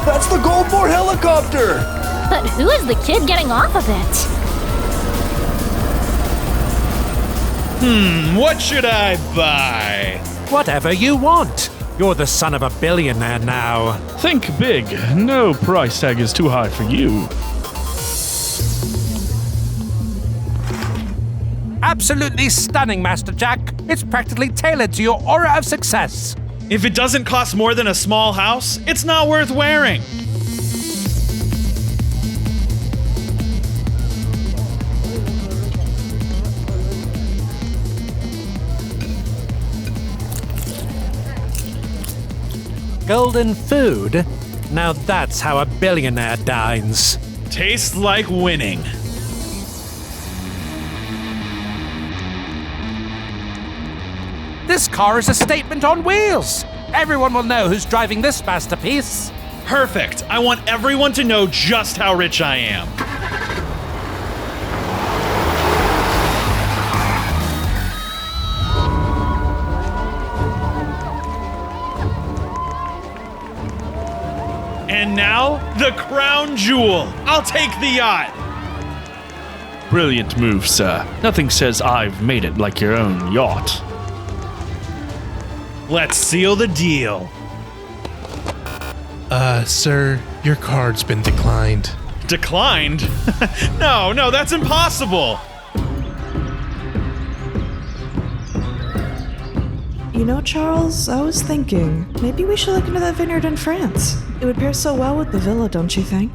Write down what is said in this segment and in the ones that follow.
That's the Goldmore helicopter! But who is the kid getting off of it? What should I buy? Whatever you want. You're the son of a billionaire now. Think big. No price tag is too high for you. Absolutely stunning, Master Jack. It's practically tailored to your aura of success. If it doesn't cost more than a small house, it's not worth wearing. Golden food? Now that's how a billionaire dines. Tastes like winning. This car is a statement on wheels. Everyone will know who's driving this masterpiece. Perfect. I want everyone to know just how rich I am. And now, the crown jewel. I'll take the yacht. Brilliant move, sir. Nothing says I've made it like your own yacht. Let's seal the deal. Sir, your card's been declined. Declined? No, that's impossible. You know, Charles, I was thinking, maybe we should look into that vineyard in France. It would pair so well with the villa, don't you think?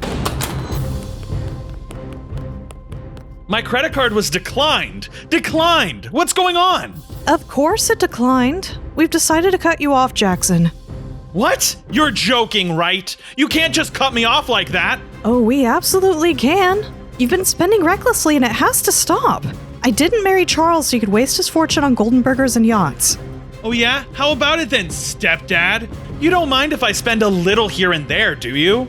My credit card was declined. Declined! What's going on? Of course it declined. We've decided to cut you off, Jackson. What? You're joking, right? You can't just cut me off like that. Oh, we absolutely can. You've been spending recklessly and it has to stop. I didn't marry Charles so you could waste his fortune on golden burgers and yachts. Oh yeah? How about it then, stepdad? You don't mind if I spend a little here and there, do you?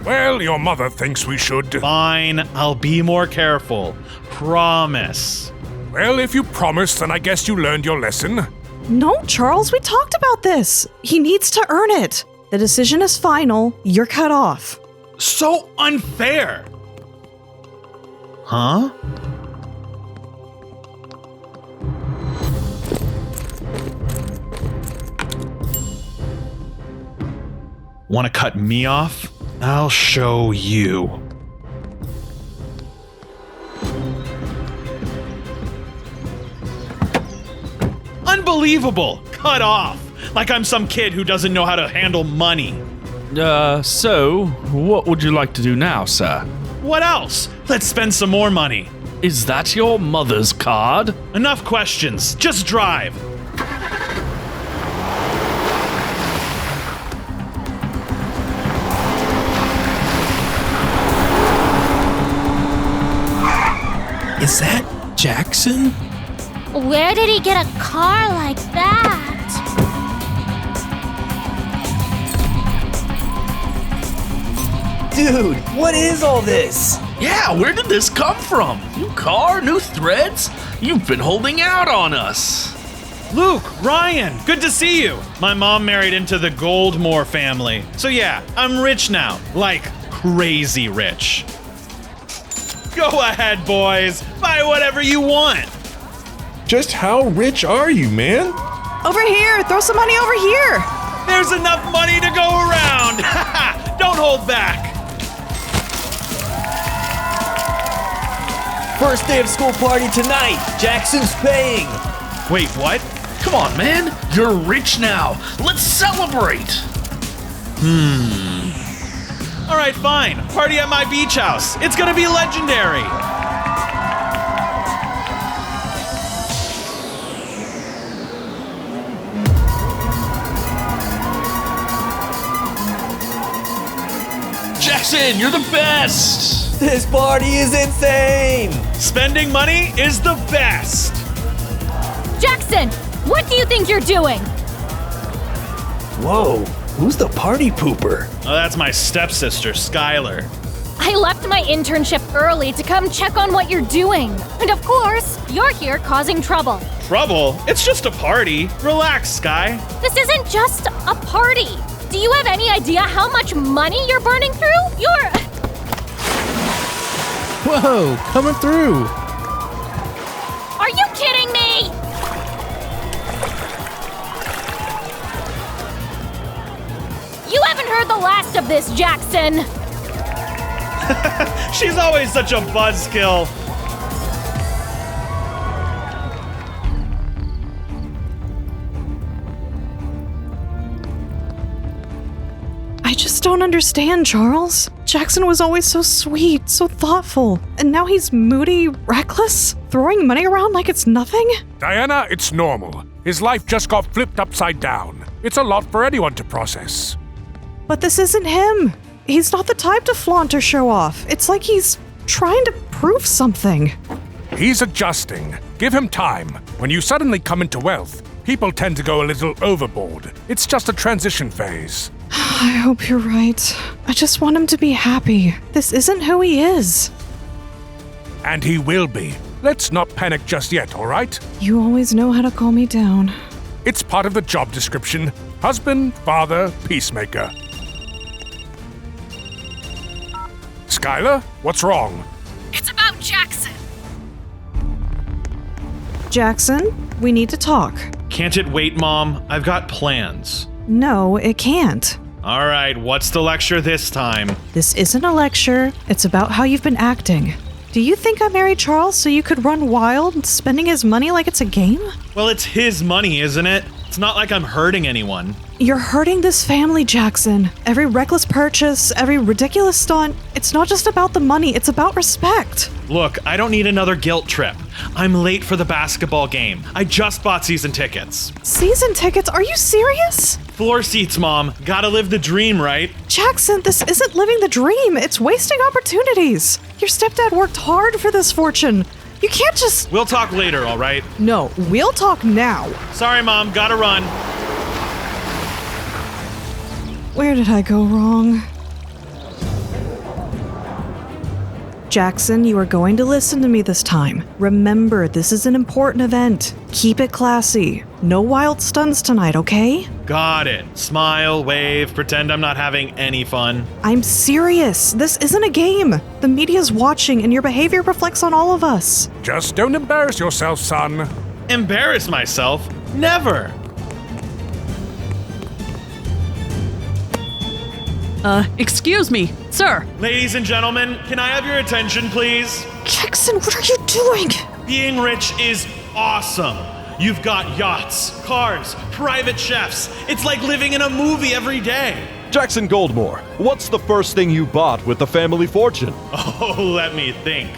Well, your mother thinks we should. Fine, I'll be more careful. Promise. Well, if you promise, then I guess you learned your lesson. No, Charles, we talked about this. He needs to earn it. The decision is final. You're cut off. So unfair. Huh? Want to cut me off? I'll show you. Unbelievable! Cut off! Like I'm some kid who doesn't know how to handle money. So, what would you like to do now, sir? What else? Let's spend some more money. Is that your mother's card? Enough questions. Just drive. Is that Jackson? Where did he get a car like that? Dude, what is all this? Yeah, where did this come from? New car, new threads? You've been holding out on us. Luke, Ryan, good to see you. My mom married into the Goldmore family. So yeah, I'm rich now. Like, crazy rich. Go ahead, boys. Buy whatever you want. Just how rich are you, man? Over here! Throw some money over here! There's enough money to go around. Don't hold back. First day of school party tonight. Jackson's paying. Wait, what? Come on, man. You're rich now. Let's celebrate. All right, fine. Party at my beach house. It's gonna be legendary. Jackson, you're the best. This party is insane. Spending money is the best. Jackson, what do you think you're doing? Whoa, who's the party pooper? Oh, that's my stepsister, Skylar. I left my internship early to come check on what you're doing. And of course, you're here causing trouble. Trouble? It's just a party. Relax, Sky. This isn't just a party. Do you have any idea how much money you're burning through? Whoa, coming through. Are you kidding me? You haven't heard the last of this, Jackson. She's always such a buzzkill. I just don't understand, Charles. Jackson was always so sweet, so thoughtful, and now he's moody, reckless, throwing money around like it's nothing? Diana, it's normal. His life just got flipped upside down. It's a lot for anyone to process. But this isn't him. He's not the type to flaunt or show off. It's like he's trying to prove something. He's adjusting. Give him time. When you suddenly come into wealth, people tend to go a little overboard. It's just a transition phase. I hope you're right. I just want him to be happy. This isn't who he is. And he will be. Let's not panic just yet, all right? You always know how to calm me down. It's part of the job description. Husband, father, peacemaker. Skylar, what's wrong? It's about Jackson. Jackson, we need to talk. Can't it wait, Mom? I've got plans. No, it can't. All right, what's the lecture this time? This isn't a lecture. It's about how you've been acting. Do you think I married Charles so you could run wild, spending his money like it's a game? Well, it's his money, isn't it? It's not like I'm hurting anyone. You're hurting this family, Jackson. Every reckless purchase, every ridiculous stunt, it's not just about the money, it's about respect. Look, I don't need another guilt trip. I'm late for the basketball game. I just bought season tickets. Season tickets? Are you serious? Floor seats, Mom. Gotta live the dream, right? Jackson, this isn't living the dream. It's wasting opportunities. Your stepdad worked hard for this fortune. You can't just... We'll talk later, all right? No, we'll talk now. Sorry, Mom. Gotta run. Where did I go wrong? Jackson, you are going to listen to me this time. Remember, this is an important event. Keep it classy. No wild stunts tonight, okay? Got it. Smile, wave, pretend I'm not having any fun. I'm serious. This isn't a game. The media's watching and your behavior reflects on all of us. Just don't embarrass yourself, son. Embarrass myself? Never. Excuse me, sir. Ladies and gentlemen, can I have your attention, please? Jackson, what are you doing? Being rich is awesome. You've got yachts, cars, private chefs. It's like living in a movie every day. Jackson Goldmore, what's the first thing you bought with the family fortune? Oh, let me think.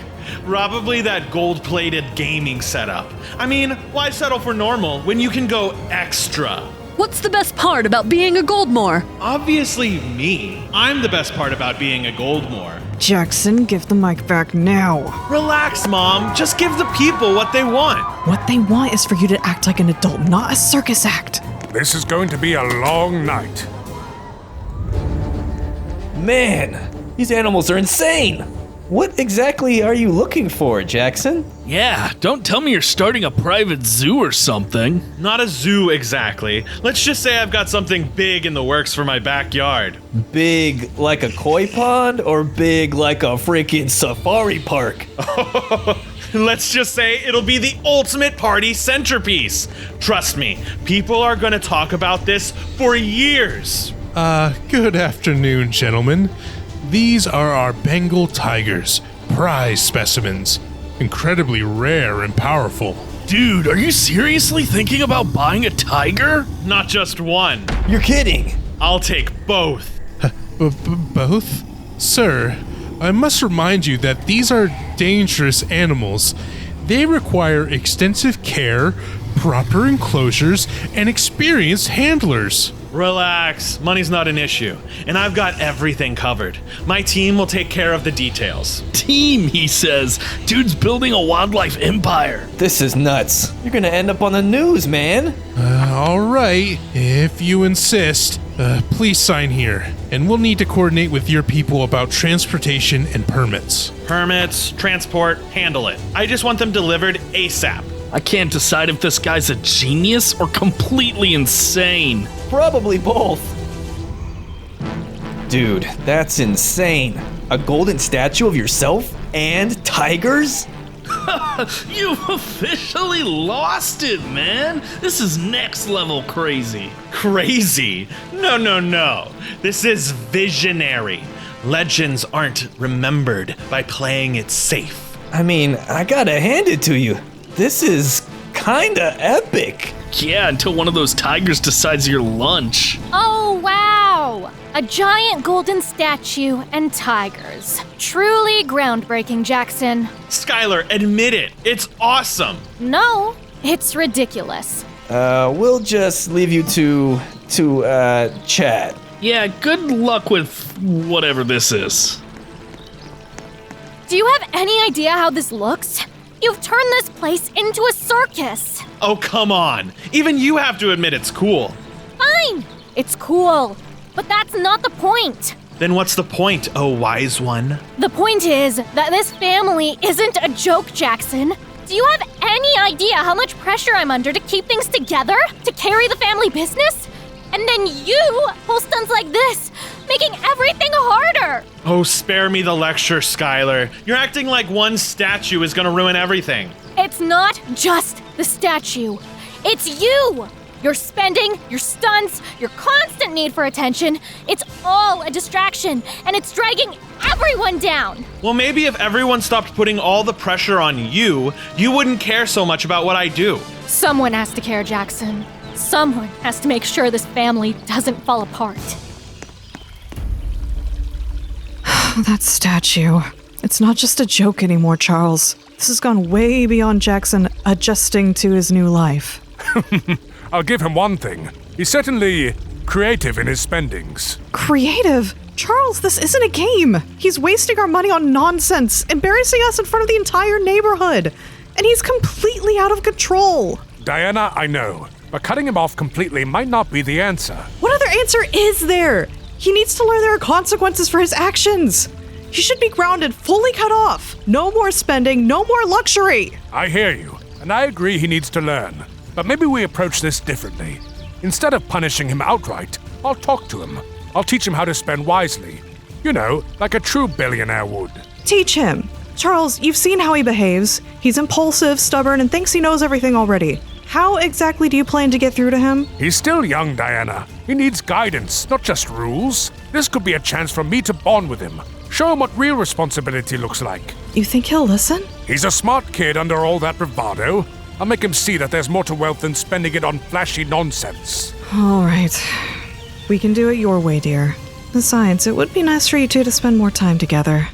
Probably that gold-plated gaming setup. I mean, why settle for normal when you can go extra? What's the best part about being a Goldmore? Obviously me. I'm the best part about being a Goldmore. Jackson, give the mic back now. Relax, Mom. Just give the people what they want. What they want is for you to act like an adult, not a circus act. This is going to be a long night. Man, these animals are insane. What exactly are you looking for, Jackson? Yeah, don't tell me you're starting a private zoo or something. Not a zoo exactly. Let's just say I've got something big in the works for my backyard. Big like a koi pond or big like a freaking safari park? Let's just say it'll be the ultimate party centerpiece. Trust me, people are gonna talk about this for years. Good afternoon, gentlemen. These are our Bengal tigers, prize specimens. Incredibly rare and powerful. Dude, are you seriously thinking about buying a tiger? Not just one. You're kidding. I'll take both. Both? Sir, I must remind you that these are dangerous animals. They require extensive care, proper enclosures, and experienced handlers. Relax, money's not an issue, and I've got everything covered. My team will take care of the details. Team, he says. Dude's building a wildlife empire. This is nuts. You're gonna end up on the news, man. All right, if you insist. Please sign here, and we'll need to coordinate with your people about transportation and permits. Permits, transport, handle it. I just want them delivered ASAP. I can't decide if this guy's a genius or completely insane. Probably both. Dude, that's insane. A golden statue of yourself and tigers? You've officially lost it, man. This is next level crazy. Crazy? No. This is visionary. Legends aren't remembered by playing it safe. I mean, I gotta hand it to you. This is kinda epic. Yeah, until one of those tigers decides your lunch. Oh, wow! A giant golden statue and tigers. Truly groundbreaking, Jackson. Skylar, admit it. It's awesome. No, it's ridiculous. We'll just leave you to chat. Yeah, good luck with whatever this is. Do you have any idea how this looks? You've turned this place into a circus. Oh, come on. Even you have to admit it's cool. Fine, it's cool. But that's not the point. Then what's the point, oh wise one? The point is that this family isn't a joke, Jackson. Do you have any idea how much pressure I'm under to keep things together? To carry the family business? And then you pull stunts like this, making everything harder. Oh, spare me the lecture, Skylar. You're acting like one statue is gonna ruin everything. It's not just the statue. It's you. Your spending, your stunts, your constant need for attention, it's all a distraction, and it's dragging everyone down. Well, maybe if everyone stopped putting all the pressure on you, you wouldn't care so much about what I do. Someone has to care, Jackson. Someone has to make sure this family doesn't fall apart. That statue. It's not just a joke anymore, Charles. This has gone way beyond Jackson adjusting to his new life. I'll give him one thing. He's certainly creative in his spendings. Creative? Charles, this isn't a game. He's wasting our money on nonsense, embarrassing us in front of the entire neighborhood. And he's completely out of control. Diana, I know, but cutting him off completely might not be the answer. What other answer is there? He needs to learn there are consequences for his actions. He should be grounded, fully cut off. No more spending, no more luxury. I hear you, and I agree he needs to learn. But maybe we approach this differently. Instead of punishing him outright, I'll talk to him. I'll teach him how to spend wisely. You know, like a true billionaire would. Teach him. Charles, you've seen how he behaves. He's impulsive, stubborn, and thinks he knows everything already. How exactly do you plan to get through to him? He's still young, Diana. He needs guidance, not just rules. This could be a chance for me to bond with him. Show him what real responsibility looks like. You think he'll listen? He's a smart kid under all that bravado. I'll make him see that there's more to wealth than spending it on flashy nonsense. All right. We can do it your way, dear. Besides, it would be nice for you two to spend more time together.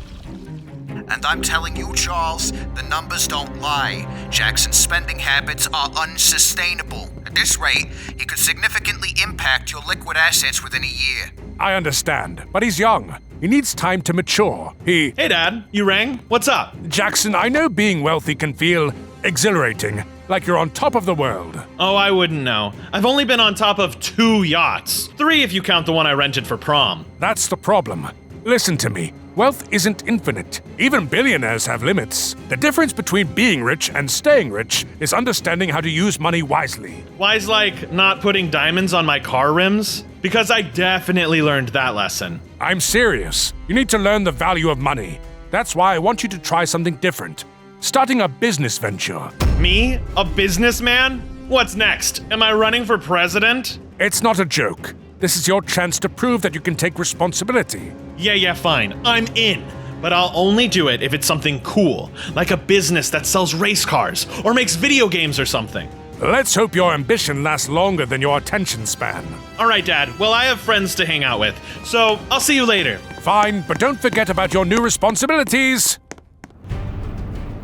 And I'm telling you, Charles, the numbers don't lie. Jackson's spending habits are unsustainable. At this rate, he could significantly impact your liquid assets within a year. I understand, but he's young. He needs time to mature. Hey, Dad, you rang? What's up? Jackson, I know being wealthy can feel exhilarating, like you're on top of the world. Oh, I wouldn't know. I've only been on top of 2 yachts. 3 if you count the one I rented for prom. That's the problem. Listen to me. Wealth isn't infinite. Even billionaires have limits. The difference between being rich and staying rich is understanding how to use money wisely. Wise like not putting diamonds on my car rims? Because I definitely learned that lesson. I'm serious. You need to learn the value of money. That's why I want you to try something different. Starting a business venture. Me? A businessman? What's next? Am I running for president? It's not a joke. This is your chance to prove that you can take responsibility. Yeah, fine. I'm in. But I'll only do it if it's something cool, like a business that sells race cars or makes video games or something. Let's hope your ambition lasts longer than your attention span. All right, Dad. Well, I have friends to hang out with, so I'll see you later. Fine, but don't forget about your new responsibilities.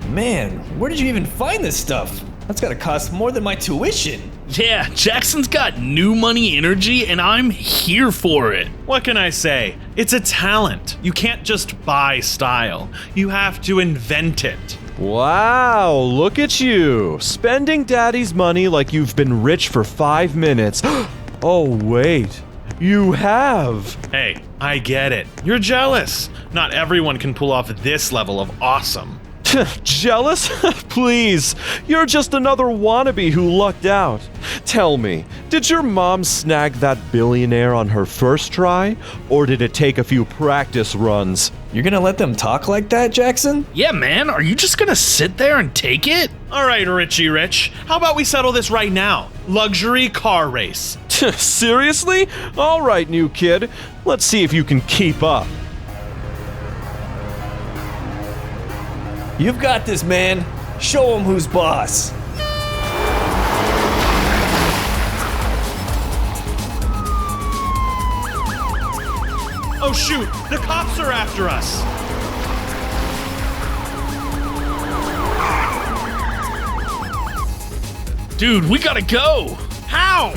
Man, where did you even find this stuff? That's gotta cost more than my tuition. Yeah, Jackson's got new money energy, and I'm here for it. What can I say? It's a talent. You can't just buy style. You have to invent it. Wow, look at you. Spending daddy's money like you've been rich for 5 minutes. Oh, wait. You have. Hey, I get it. You're jealous. Not everyone can pull off this level of awesome. Jealous? Please, you're just another wannabe who lucked out. Tell me, did your mom snag that billionaire on her first try, or did it take a few practice runs? You're gonna let them talk like that, Jackson? Yeah, man, are you just gonna sit there and take it? All right, Richie Rich. How about we settle this right now? Luxury car race. Seriously? All right, new kid. Let's see if you can keep up. You've got this, man. Show him who's boss. Oh shoot, the cops are after us. Dude, we gotta go. How?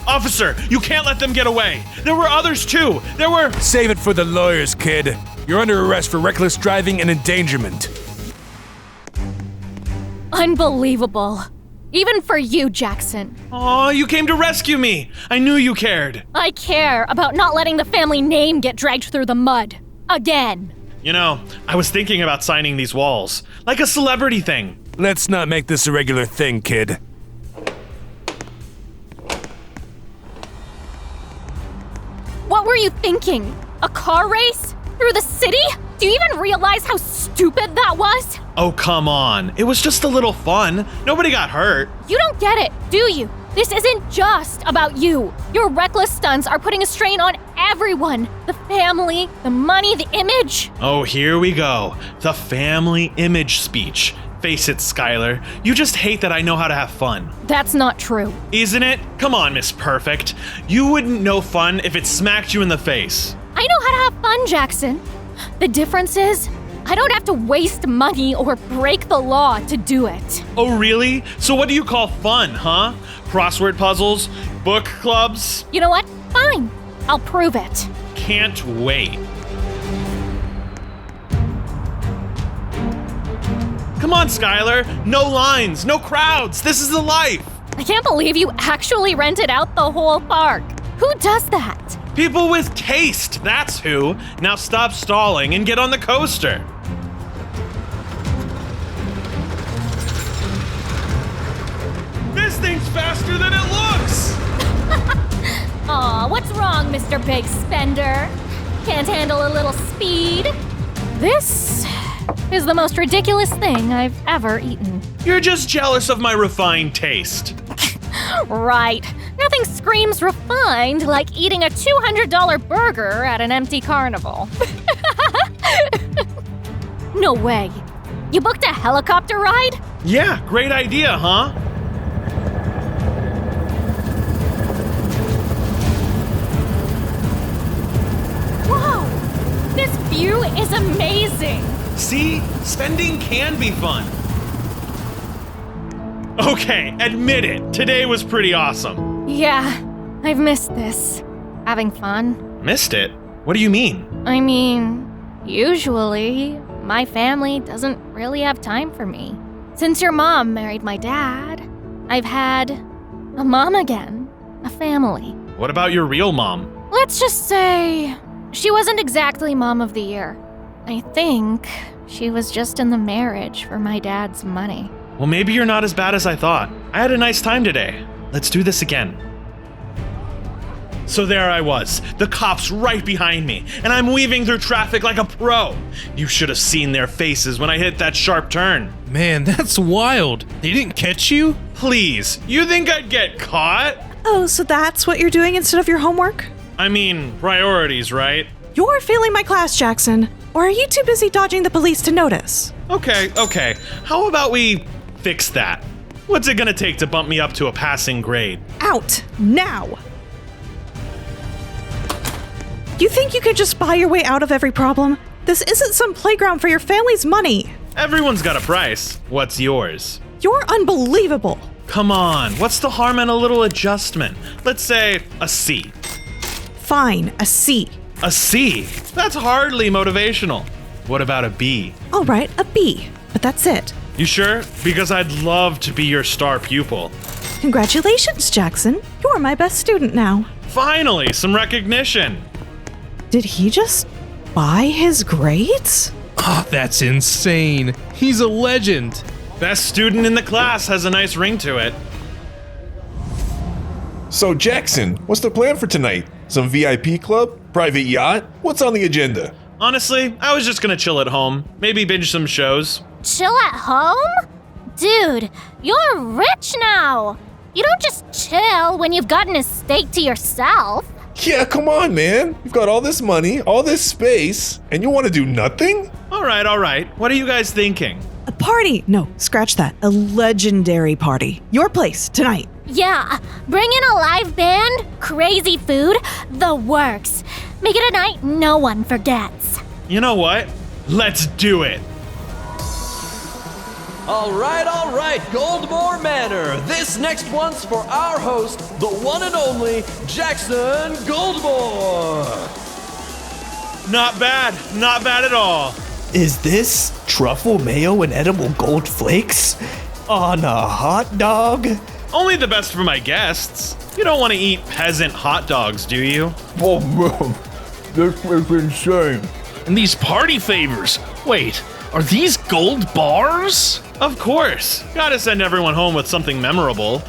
Officer, you can't let them get away. There were others too. There were— Save it for the lawyers, kid. You're under arrest for reckless driving and endangerment. Unbelievable. Even for you, Jackson. Aw, you came to rescue me. I knew you cared. I care about not letting the family name get dragged through the mud. Again. You know, I was thinking about signing these walls. Like a celebrity thing. Let's not make this a regular thing, kid. What were you thinking? A car race? Through the city? Do you even realize how stupid that was? Oh, come on. It was just a little fun. Nobody got hurt. You don't get it, do you? This isn't just about you. Your reckless stunts are putting a strain on everyone. The family, the money, the image. Oh, here we go. The family image speech. Face it, Skylar. You just hate that I know how to have fun. That's not true. Isn't it? Come on, Miss Perfect. You wouldn't know fun if it smacked you in the face. I know how to have fun, Jackson. The difference is, I don't have to waste money or break the law to do it. Oh, really? So what do you call fun, huh? Crossword puzzles? Book clubs? You know what? Fine. I'll prove it. Can't wait. Come on, Skylar. No lines, no crowds. This is the life. I can't believe you actually rented out the whole park. Who does that? People with taste, that's who. Now stop stalling and get on the coaster. This thing's faster than it looks! Aw, what's wrong, Mr. Big Spender? Can't handle a little speed? This is the most ridiculous thing I've ever eaten. You're just jealous of my refined taste. Right. Nothing screams refined like eating a $200 burger at an empty carnival. No way. You booked a helicopter ride? Yeah, great idea, huh? Whoa! This view is amazing! See? Spending can be fun. Okay, admit it. Today was pretty awesome. Yeah, I've missed this. Having fun. Missed it? What do you mean? I mean, usually, my family doesn't really have time for me. Since your mom married my dad, I've had a mom again, a family. What about your real mom? Let's just say she wasn't exactly Mom of the Year. I think she was just in the marriage for my dad's money. Well, maybe you're not as bad as I thought. I had a nice time today. Let's do this again. So there I was, the cops right behind me, and I'm weaving through traffic like a pro. You should have seen their faces when I hit that sharp turn. Man, that's wild. They didn't catch you? Please, you think I'd get caught? Oh, so that's what you're doing instead of your homework? I mean, priorities, right? You're failing my class, Jackson. Or are you too busy dodging the police to notice? Okay. How about we fix that? What's it gonna take to bump me up to a passing grade? Out, now! You think you could just buy your way out of every problem? This isn't some playground for your family's money. Everyone's got a price. What's yours? You're unbelievable. Come on, what's the harm in a little adjustment? Let's say a C. Fine, a C. A C? That's hardly motivational. What about a B? All right, a B, but that's it. You sure? Because I'd love to be your star pupil. Congratulations, Jackson. You're my best student now. Finally, some recognition. Did he just By his grades? Oh, that's insane. He's a legend. Best student in the class has a nice ring to it. So Jackson, what's the plan for tonight? Some VIP club? Private yacht? What's on the agenda? Honestly, I was just gonna chill at home. Maybe binge some shows. Chill at home? Dude, you're rich now. You don't just chill when you've got an estate to yourself. Yeah, come on, man. You've got all this money, all this space, and you want to do nothing? All right. What are you guys thinking? A party! No, scratch that. A legendary party. Your place, tonight. Yeah, bring in a live band, crazy food, the works. Make it a night no one forgets. You know what? Let's do it. All right, Goldmore Manor. This next one's for our host, the one and only Jackson Goldmore. Not bad at all. Is this truffle mayo and edible gold flakes on a hot dog? Only the best for my guests. You don't want to eat peasant hot dogs, do you? Oh, man. This is insane. And these party favors. Wait, are these gold bars? Of course. Gotta send everyone home with something memorable.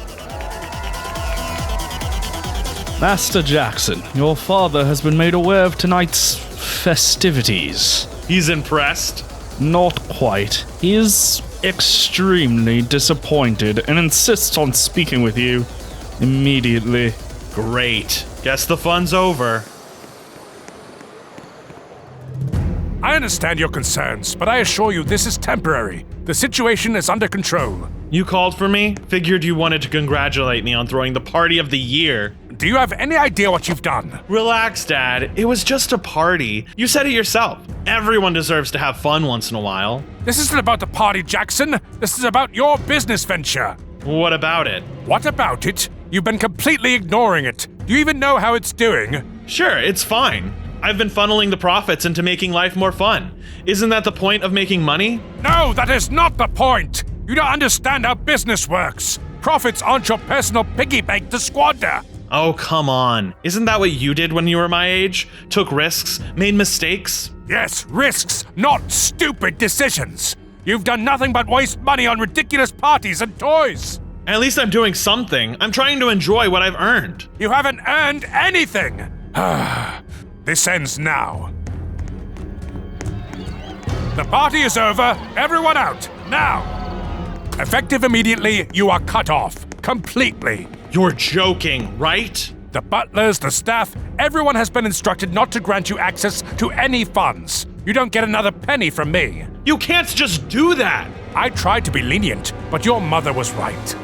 Master Jackson, your father has been made aware of tonight's festivities. He's impressed? Not quite. He is extremely disappointed and insists on speaking with you immediately. Great. Guess the fun's over. I understand your concerns, but I assure you this is temporary. The situation is under control. You called for me? Figured you wanted to congratulate me on throwing the party of the year. Do you have any idea what you've done? Relax, Dad. It was just a party. You said it yourself. Everyone deserves to have fun once in a while. This isn't about the party, Jackson. This is about your business venture. What about it? What about it? You've been completely ignoring it. Do you even know how it's doing? Sure, it's fine. I've been funneling the profits into making life more fun. Isn't that the point of making money? No, that is not the point. You don't understand how business works. Profits aren't your personal piggy bank to squander. Oh, come on. Isn't that what you did when you were my age? Took risks, made mistakes? Yes, risks, not stupid decisions. You've done nothing but waste money on ridiculous parties and toys. At least I'm doing something. I'm trying to enjoy what I've earned. You haven't earned anything. This ends now. The party is over. Everyone out, now. Effective immediately, you are cut off. Completely. You're joking, right? The butlers, the staff, everyone has been instructed not to grant you access to any funds. You don't get another penny from me. You can't just do that. I tried to be lenient, but your mother was right.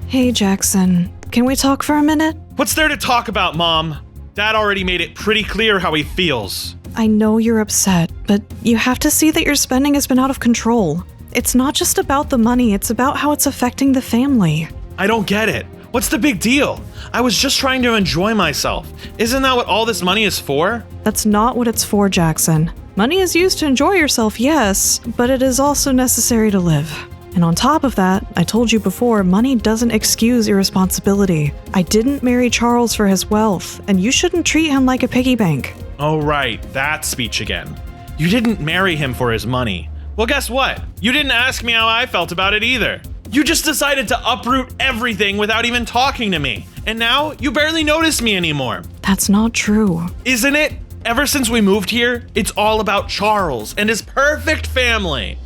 Hey, Jackson. Can we talk for a minute? What's there to talk about, Mom? Dad already made it pretty clear how he feels. I know you're upset, but you have to see that your spending has been out of control. It's not just about the money, it's about how it's affecting the family. I don't get it. What's the big deal? I was just trying to enjoy myself. Isn't that what all this money is for? That's not what it's for, Jackson. Money is used to enjoy yourself, yes, but it is also necessary to live. And on top of that, I told you before, money doesn't excuse irresponsibility. I didn't marry Charles for his wealth, and you shouldn't treat him like a piggy bank. Oh, right, that speech again. You didn't marry him for his money. Well, guess what? You didn't ask me how I felt about it either. You just decided to uproot everything without even talking to me. And now you barely notice me anymore. That's not true. Isn't it? Ever since we moved here, it's all about Charles and his perfect family.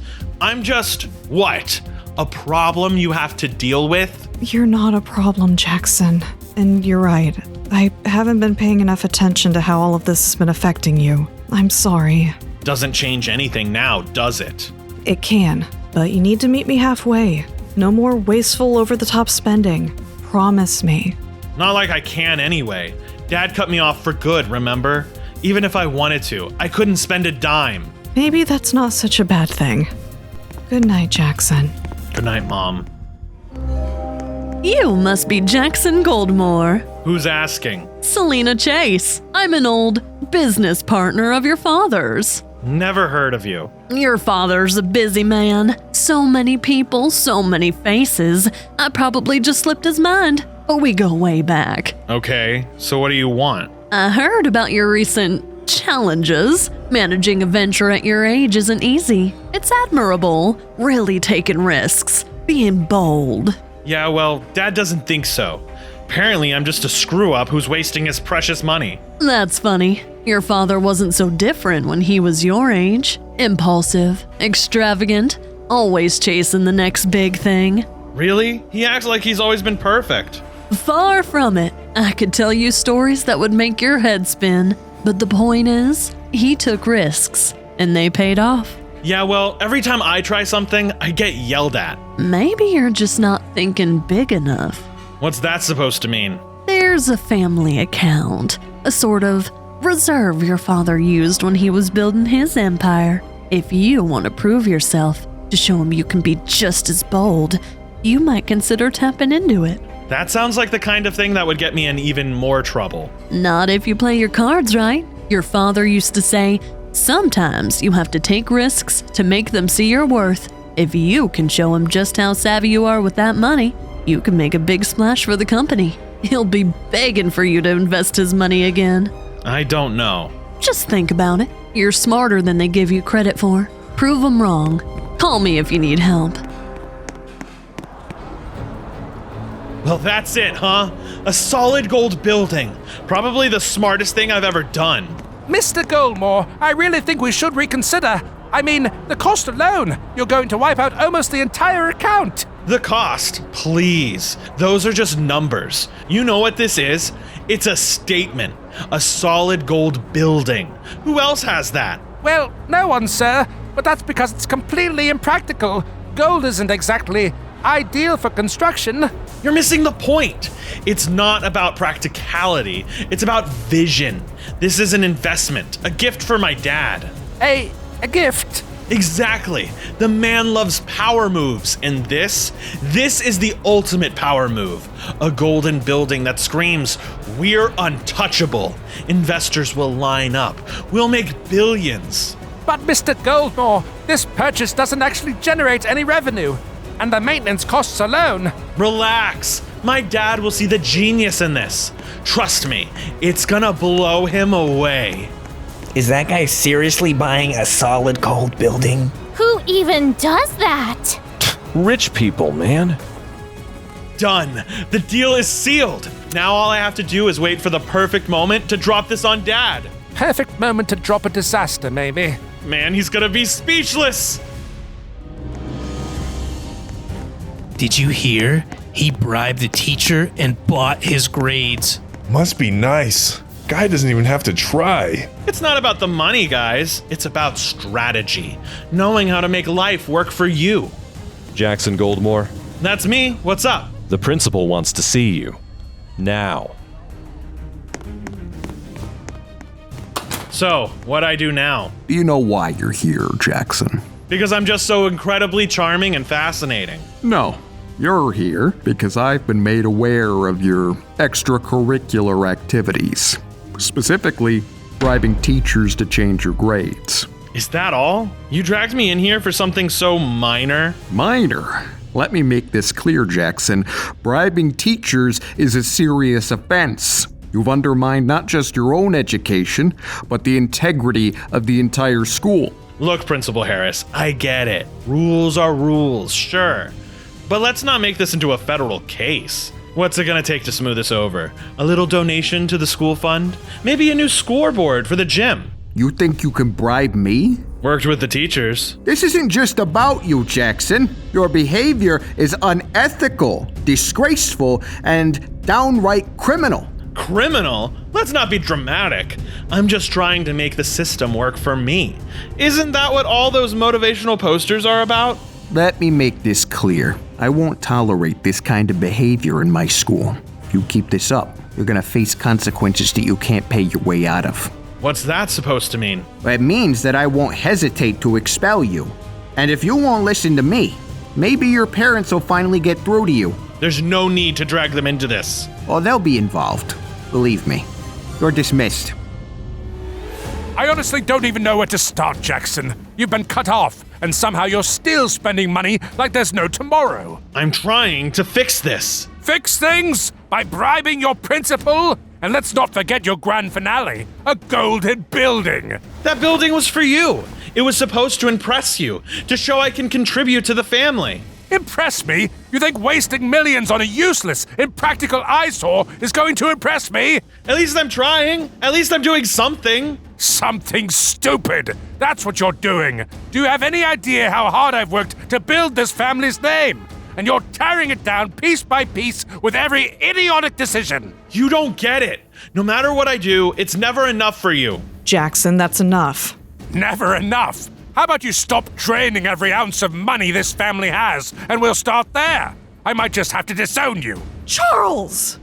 I'm just, what? A problem you have to deal with? You're not a problem, Jackson. And you're right. I haven't been paying enough attention to how all of this has been affecting you. I'm sorry. Doesn't change anything now, does it? It can, but you need to meet me halfway. No more wasteful, over-the-top spending. Promise me. Not like I can anyway. Dad cut me off for good, remember? Even if I wanted to, I couldn't spend a dime. Maybe that's not such a bad thing. Good night, Jackson. Good night, Mom. You must be Jackson Goldmore. Who's asking? Selena Chase. I'm an old business partner of your father's. Never heard of you. Your father's a busy man. So many people, so many faces. I probably just slipped his mind. But we go way back. Okay, so what do you want? I heard about your recent challenges. Managing a venture at your age isn't easy. It's admirable. Really taking risks. Being bold. Yeah, well, Dad doesn't think so. Apparently, I'm just a screw-up who's wasting his precious money. That's funny. Your father wasn't so different when he was your age. Impulsive, extravagant, always chasing the next big thing. Really? He acts like he's always been perfect. Far from it. I could tell you stories that would make your head spin. But the point is, he took risks, and they paid off. Yeah, well, every time I try something, I get yelled at. Maybe you're just not thinking big enough. What's that supposed to mean? There's a family account, a sort of reserve your father used when he was building his empire. If you want to prove yourself, to show him you can be just as bold, you might consider tapping into it. That sounds like the kind of thing that would get me in even more trouble. Not if you play your cards right. Your father used to say, sometimes you have to take risks to make them see your worth. If you can show him just how savvy you are with that money, you can make a big splash for the company. He'll be begging for you to invest his money again. I don't know. Just think about it. You're smarter than they give you credit for. Prove them wrong. Call me if you need help. Well, that's it, huh? A solid gold building. Probably the smartest thing I've ever done. Mr. Goldmore, I really think we should reconsider. I mean, the cost alone. You're going to wipe out almost the entire account. The cost, please. Those are just numbers. You know what this is? It's a statement. A solid gold building. Who else has that? Well, no one, sir. But that's because it's completely impractical. Gold isn't exactly ideal for construction. You're missing the point. It's not about practicality. It's about vision. This is an investment, a gift for my dad. A gift? Exactly. The man loves power moves, and this is the ultimate power move. A golden building that screams, we're untouchable. Investors will line up. We'll make billions. But Mr. Goldmore, this purchase doesn't actually generate any revenue. And the maintenance costs alone. Relax. My dad will see the genius in this. Trust me, it's gonna blow him away. Is that guy seriously buying a solid gold building? Who even does that? Rich people, man. Done. The deal is sealed. Now all I have to do is wait for the perfect moment to drop this on Dad. Perfect moment to drop a disaster, maybe. Man, he's gonna be speechless. Did you hear? He bribed the teacher and bought his grades. Must be nice. Guy doesn't even have to try. It's not about the money, guys. It's about strategy. Knowing how to make life work for you. Jackson Goldmore. That's me. What's up? The principal wants to see you. Now. So, what'd I do now? Do you know why you're here, Jackson? Because I'm just so incredibly charming and fascinating. No. You're here because I've been made aware of your extracurricular activities. Specifically, bribing teachers to change your grades. Is that all? You dragged me in here for something so minor? Minor? Let me make this clear, Jackson. Bribing teachers is a serious offense. You've undermined not just your own education, but the integrity of the entire school. Look, Principal Harris, I get it. Rules are rules, sure. But let's not make this into a federal case. What's it gonna take to smooth this over? A little donation to the school fund? Maybe a new scoreboard for the gym? You think you can bribe me? Worked with the teachers. This isn't just about you, Jackson. Your behavior is unethical, disgraceful, and downright criminal. Criminal? Let's not be dramatic. I'm just trying to make the system work for me. Isn't that what all those motivational posters are about? Let me make this clear. I won't tolerate this kind of behavior in my school. If you keep this up, you're gonna face consequences that you can't pay your way out of. What's that supposed to mean? It means that I won't hesitate to expel you. And if you won't listen to me, maybe your parents will finally get through to you. There's no need to drag them into this. Well, they'll be involved. Believe me. You're dismissed. I honestly don't even know where to start, Jackson. You've been cut off, and somehow you're still spending money like there's no tomorrow. I'm trying to fix this. Fix things? By bribing your principal? And let's not forget your grand finale, a golden building. That building was for you. It was supposed to impress you, to show I can contribute to the family. Impress me? You think wasting millions on a useless, impractical eyesore is going to impress me? At least I'm trying. At least I'm doing something. Something stupid. That's what you're doing. Do you have any idea how hard I've worked to build this family's name? And you're tearing it down piece by piece with every idiotic decision. You don't get it. No matter what I do, it's never enough for you. Jackson, that's enough. Never enough. How about you stop draining every ounce of money this family has, and we'll start there? I might just have to disown you. Charles!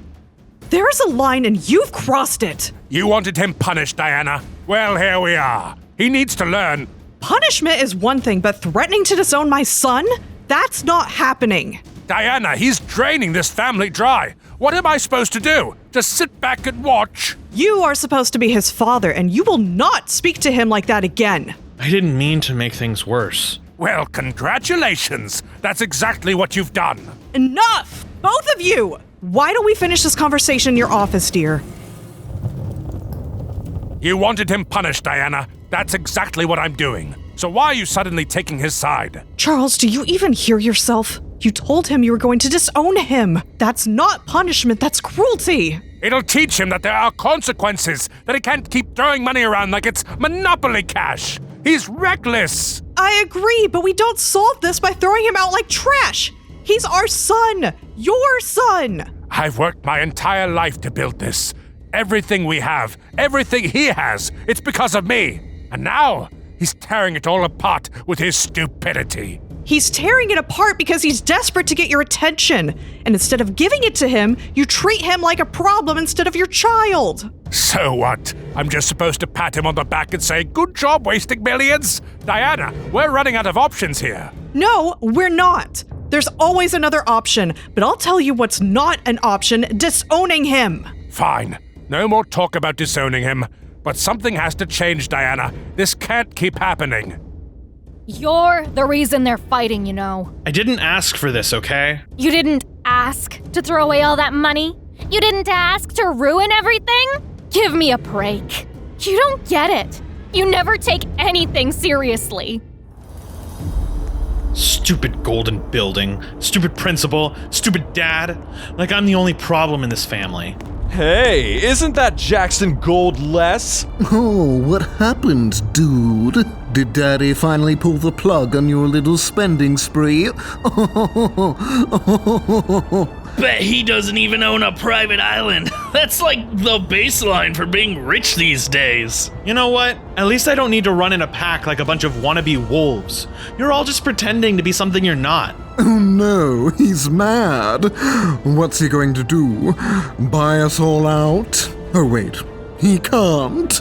There's a line and you've crossed it. You wanted him punished, Diana. Well, here we are. He needs to learn. Punishment is one thing, but threatening to disown my son? That's not happening. Diana, he's draining this family dry. What am I supposed to do? Just sit back and watch? You are supposed to be his father, and you will not speak to him like that again. I didn't mean to make things worse. Well, congratulations. That's exactly what you've done. Enough! Both of you! Why don't we finish this conversation in your office, dear? You wanted him punished, Diana. That's exactly what I'm doing. So why are you suddenly taking his side? Charles, do you even hear yourself? You told him you were going to disown him. That's not punishment, that's cruelty. It'll teach him that there are consequences, that he can't keep throwing money around like it's Monopoly cash. He's reckless. I agree, but we don't solve this by throwing him out like trash. He's our son, your son. I've worked my entire life to build this. Everything we have, everything he has, it's because of me. And now, he's tearing it all apart with his stupidity. He's tearing it apart because he's desperate to get your attention. And instead of giving it to him, you treat him like a problem instead of your child. So what? I'm just supposed to pat him on the back and say, good job wasting millions? Diana, we're running out of options here. No, we're not. There's always another option, but I'll tell you what's not an option, disowning him. Fine. No more talk about disowning him. But something has to change, Diana. This can't keep happening. You're the reason they're fighting, you know. I didn't ask for this, okay? You didn't ask to throw away all that money? You didn't ask to ruin everything? Give me a break. You don't get it. You never take anything seriously. Stupid golden building, stupid principal, stupid dad. Like I'm the only problem in this family. Hey, isn't that Jackson Goldless? Oh, what happened, dude? Did Daddy finally pull the plug on your little spending spree? Bet he doesn't even own a private island. That's like the baseline for being rich these days. You know what? At least I don't need to run in a pack like a bunch of wannabe wolves. You're all just pretending to be something you're not. Oh no, he's mad. What's he going to do? Buy us all out? Oh wait, he can't.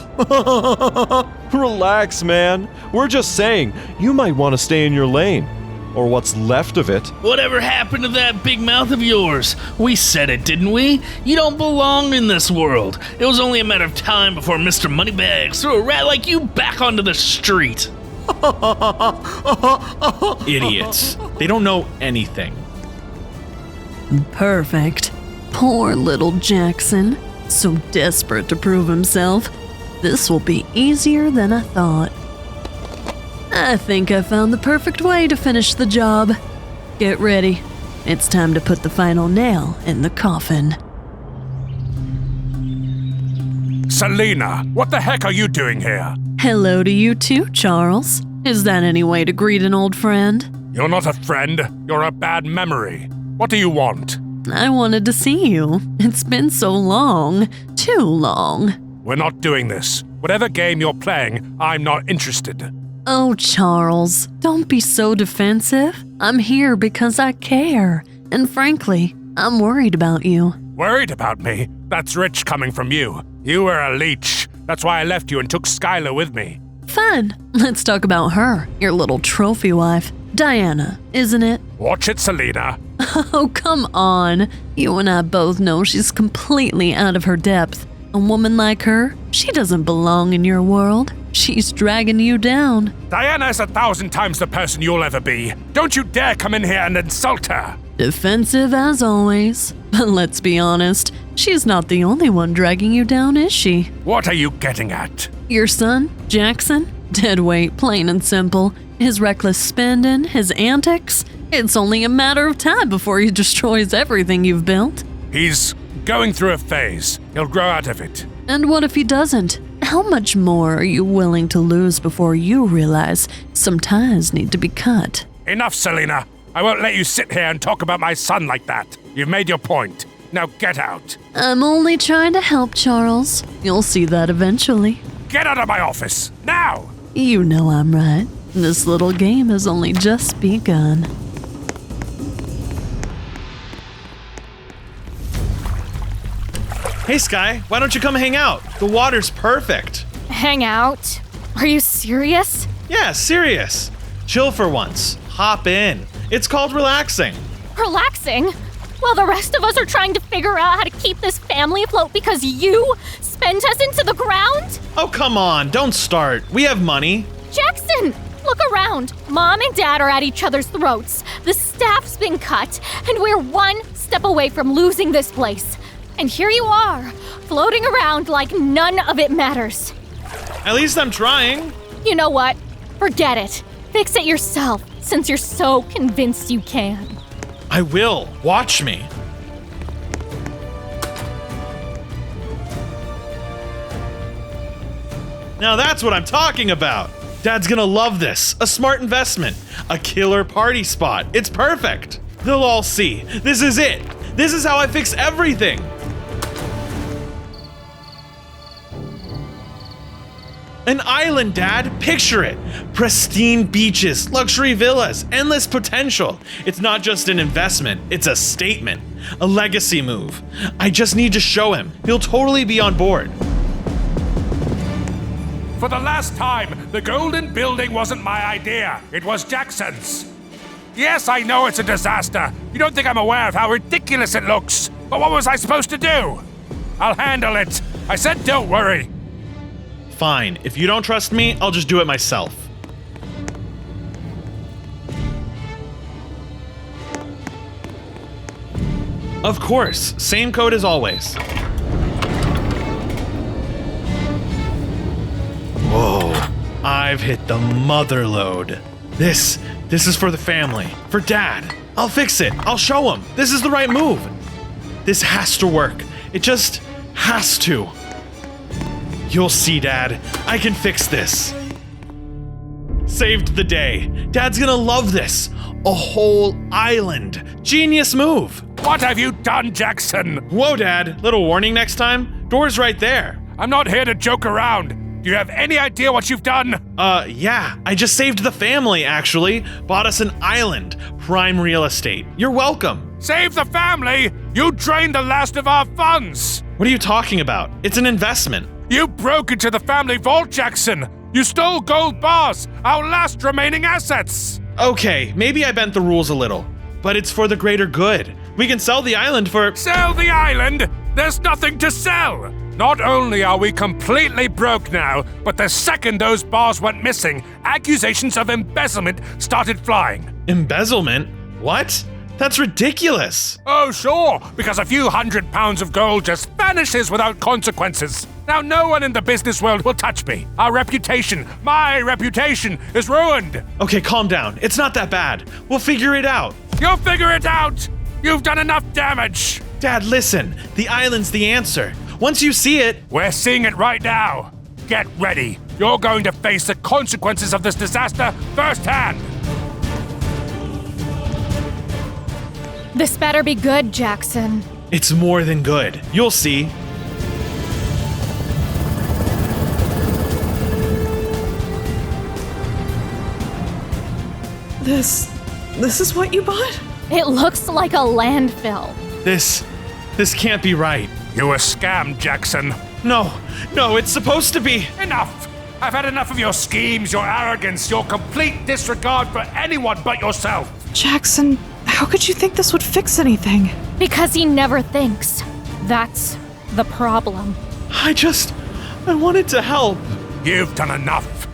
Relax, man. We're just saying, you might want to stay in your lane. Or what's left of it. Whatever happened to that big mouth of yours? We said it, didn't we? You don't belong in this world. It was only a matter of time before Mr. Moneybags threw a rat like you back onto the street. Idiots. They don't know anything. Perfect. Poor little Jackson. So desperate to prove himself. This will be easier than I thought. I think I found the perfect way to finish the job. Get ready. It's time to put the final nail in the coffin. Selena, what the heck are you doing here? Hello to you too, Charles. Is that any way to greet an old friend? You're not a friend. You're a bad memory. What do you want? I wanted to see you. It's been so long. Too long. We're not doing this. Whatever game you're playing, I'm not interested. Oh, Charles, don't be so defensive. I'm here because I care. And frankly, I'm worried about you. Worried about me? That's rich coming from you. You were a leech. That's why I left you and took Skylar with me. Fun. Let's talk about her, your little trophy wife. Diana, isn't it? Watch it, Selena. Oh, come on. You and I both know she's completely out of her depth. A woman like her, she doesn't belong in your world. She's dragging you down. Diana is 1,000 times the person you'll ever be. Don't you dare come in here and insult her. Defensive as always. But let's be honest, she's not the only one dragging you down, is she? What are you getting at? Your son, Jackson? Dead weight, plain and simple. His reckless spending, his antics. It's only a matter of time before he destroys everything you've built. He's going through a phase. He'll grow out of it. And what if he doesn't? How much more are you willing to lose before you realize some ties need to be cut? Enough, Selena. I won't let you sit here and talk about my son like that. You've made your point. Now get out. I'm only trying to help, Charles. You'll see that eventually. Get out of my office, now! You know I'm right. This little game has only just begun. Hey, Sky, why don't you come hang out? The water's perfect. Hang out? Are you serious? Yeah, serious. Chill for once. Hop in. It's called relaxing. Relaxing? While the rest of us are trying to figure out how to keep this family afloat because you spent us into the ground? Oh, come on, don't start. We have money. Jackson, look around. Mom and Dad are at each other's throats. The staff's been cut, and we're one step away from losing this place. And here you are, floating around like none of it matters. At least I'm trying. You know what? Forget it. Fix it yourself, since you're so convinced you can. I will. Watch me. Now that's what I'm talking about. Dad's gonna love this. A smart investment. A killer party spot. It's perfect. They'll all see. This is it. This is how I fix everything. An island, Dad. Picture it. Pristine beaches, luxury villas, endless potential. It's not just an investment, it's a statement. A legacy move. I just need to show him. He'll totally be on board. For the last time, the golden building wasn't my idea. It was Jackson's. Yes, I know it's a disaster. You don't think I'm aware of how ridiculous it looks. But what was I supposed to do? I'll handle it. I said don't worry. Fine. If you don't trust me, I'll just do it myself. Of course. Same code as always. Whoa. I've hit the mother load. This is for the family. For Dad. I'll fix it. I'll show him. This is the right move. This has to work. It just has to. You'll see, Dad. I can fix this. Saved the day. Dad's gonna love this. A whole island. Genius move. What have you done, Jackson? Whoa, Dad. Little warning next time. Door's right there. I'm not here to joke around. Do you have any idea what you've done? Yeah. I just saved the family, actually. Bought us an island. Prime real estate. You're welcome. Save the family? You drained the last of our funds. What are you talking about? It's an investment. You broke into the family vault, Jackson. You stole gold bars, our last remaining assets. Okay, maybe I bent the rules a little, but it's for the greater good. We can sell the island for— Sell the island? There's nothing to sell. Not only are we completely broke now, but the second those bars went missing, accusations of embezzlement started flying. Embezzlement? What? That's ridiculous. Oh, sure, because a few £100 of gold just vanishes without consequences. Now no one in the business world will touch me. Our reputation, my reputation, is ruined. Okay, calm down. It's not that bad. We'll figure it out. You'll figure it out. You've done enough damage. Dad, listen. The island's the answer. Once you see it— We're seeing it right now. Get ready. You're going to face the consequences of this disaster firsthand. This better be good, Jackson. It's more than good. You'll see. This is what you bought? It looks like a landfill. This can't be right. You were scammed, Jackson. No, it's supposed to be. Enough! I've had enough of your schemes, your arrogance, your complete disregard for anyone but yourself. Jackson, how could you think this would fix anything? Because he never thinks. That's the problem. I wanted to help. You've done enough.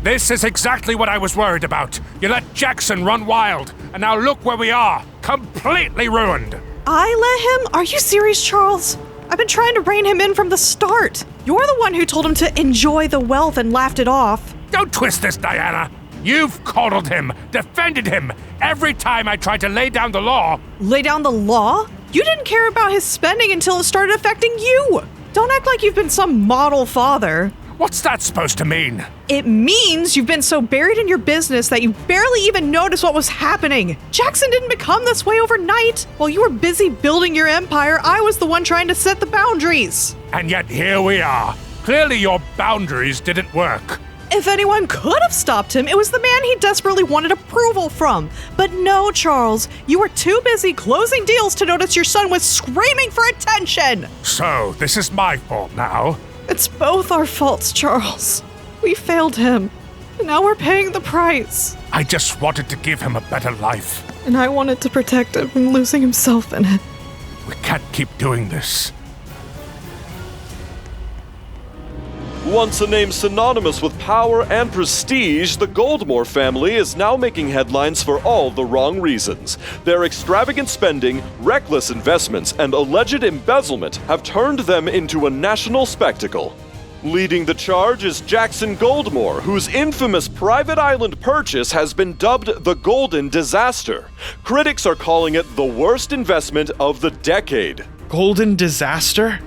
This is exactly what I was worried about. You let Jackson run wild, and now look where we are. Completely ruined. I let him? Are you serious, Charles? I've been trying to rein him in from the start. You're the one who told him to enjoy the wealth and laughed it off. Don't twist this, Diana. You've coddled him, defended him. Every time I tried to lay down the law. Lay down the law? You didn't care about his spending until it started affecting you. Don't act like you've been some model father. What's that supposed to mean? It means you've been so buried in your business that you barely even noticed what was happening. Jackson didn't become this way overnight. While you were busy building your empire, I was the one trying to set the boundaries. And yet here we are. Clearly your boundaries didn't work. If anyone could have stopped him, it was the man he desperately wanted approval from. But no, Charles, you were too busy closing deals to notice your son was screaming for attention. So, this is my fault now? It's both our faults, Charles. We failed him, and now we're paying the price. I just wanted to give him a better life. And I wanted to protect him from losing himself in it. We can't keep doing this. Once a name synonymous with power and prestige, the Goldmore family is now making headlines for all the wrong reasons. Their extravagant spending, reckless investments, and alleged embezzlement have turned them into a national spectacle. Leading the charge is Jackson Goldmore, whose infamous private island purchase has been dubbed the Golden Disaster. Critics are calling it the worst investment of the decade. Golden Disaster?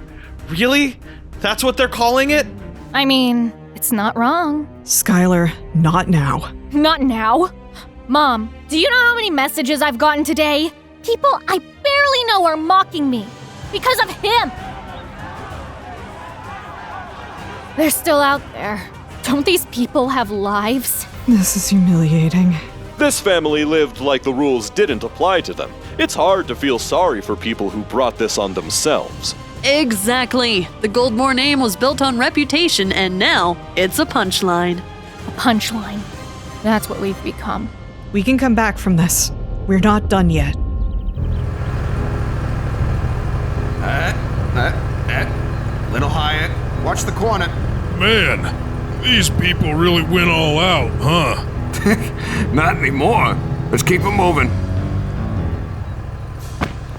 Really? That's what they're calling it? I mean, it's not wrong. Skylar, not now. Not now? Mom, do you know how many messages I've gotten today? People I barely know are mocking me because of him. They're still out there. Don't these people have lives? This is humiliating. This family lived like the rules didn't apply to them. It's hard to feel sorry for people who brought this on themselves. Exactly. The Goldmore name was built on reputation, and now it's a punchline. A punchline. That's what we've become. We can come back from this. We're not done yet. Little higher. Watch the corner. Man, these people really went all out, huh? Not anymore. Let's keep it moving.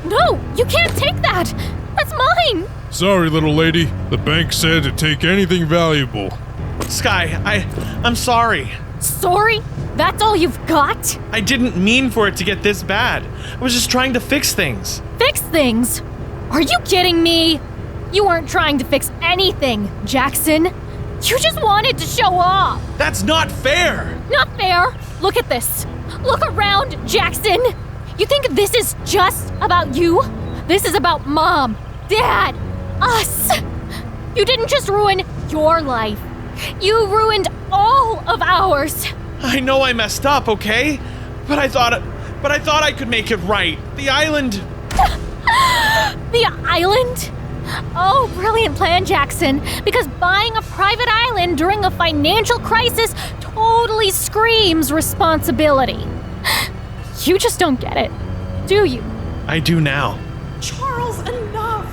No, you can't take that. That's mine! Sorry, little lady. The bank said to take anything valuable. Sky, I'm sorry. Sorry? That's all you've got? I didn't mean for it to get this bad. I was just trying to fix things. Fix things? Are you kidding me? You weren't trying to fix anything, Jackson. You just wanted to show off. That's not fair! Not fair? Look at this. Look around, Jackson. You think this is just about you? This is about Mom, Dad, us. You didn't just ruin your life. You ruined all of ours. I know I messed up, okay? But I thought I could make it right. The island. The island? Oh, brilliant plan, Jackson. Because buying a private island during a financial crisis totally screams responsibility. You just don't get it, do you? I do now. Charles, enough!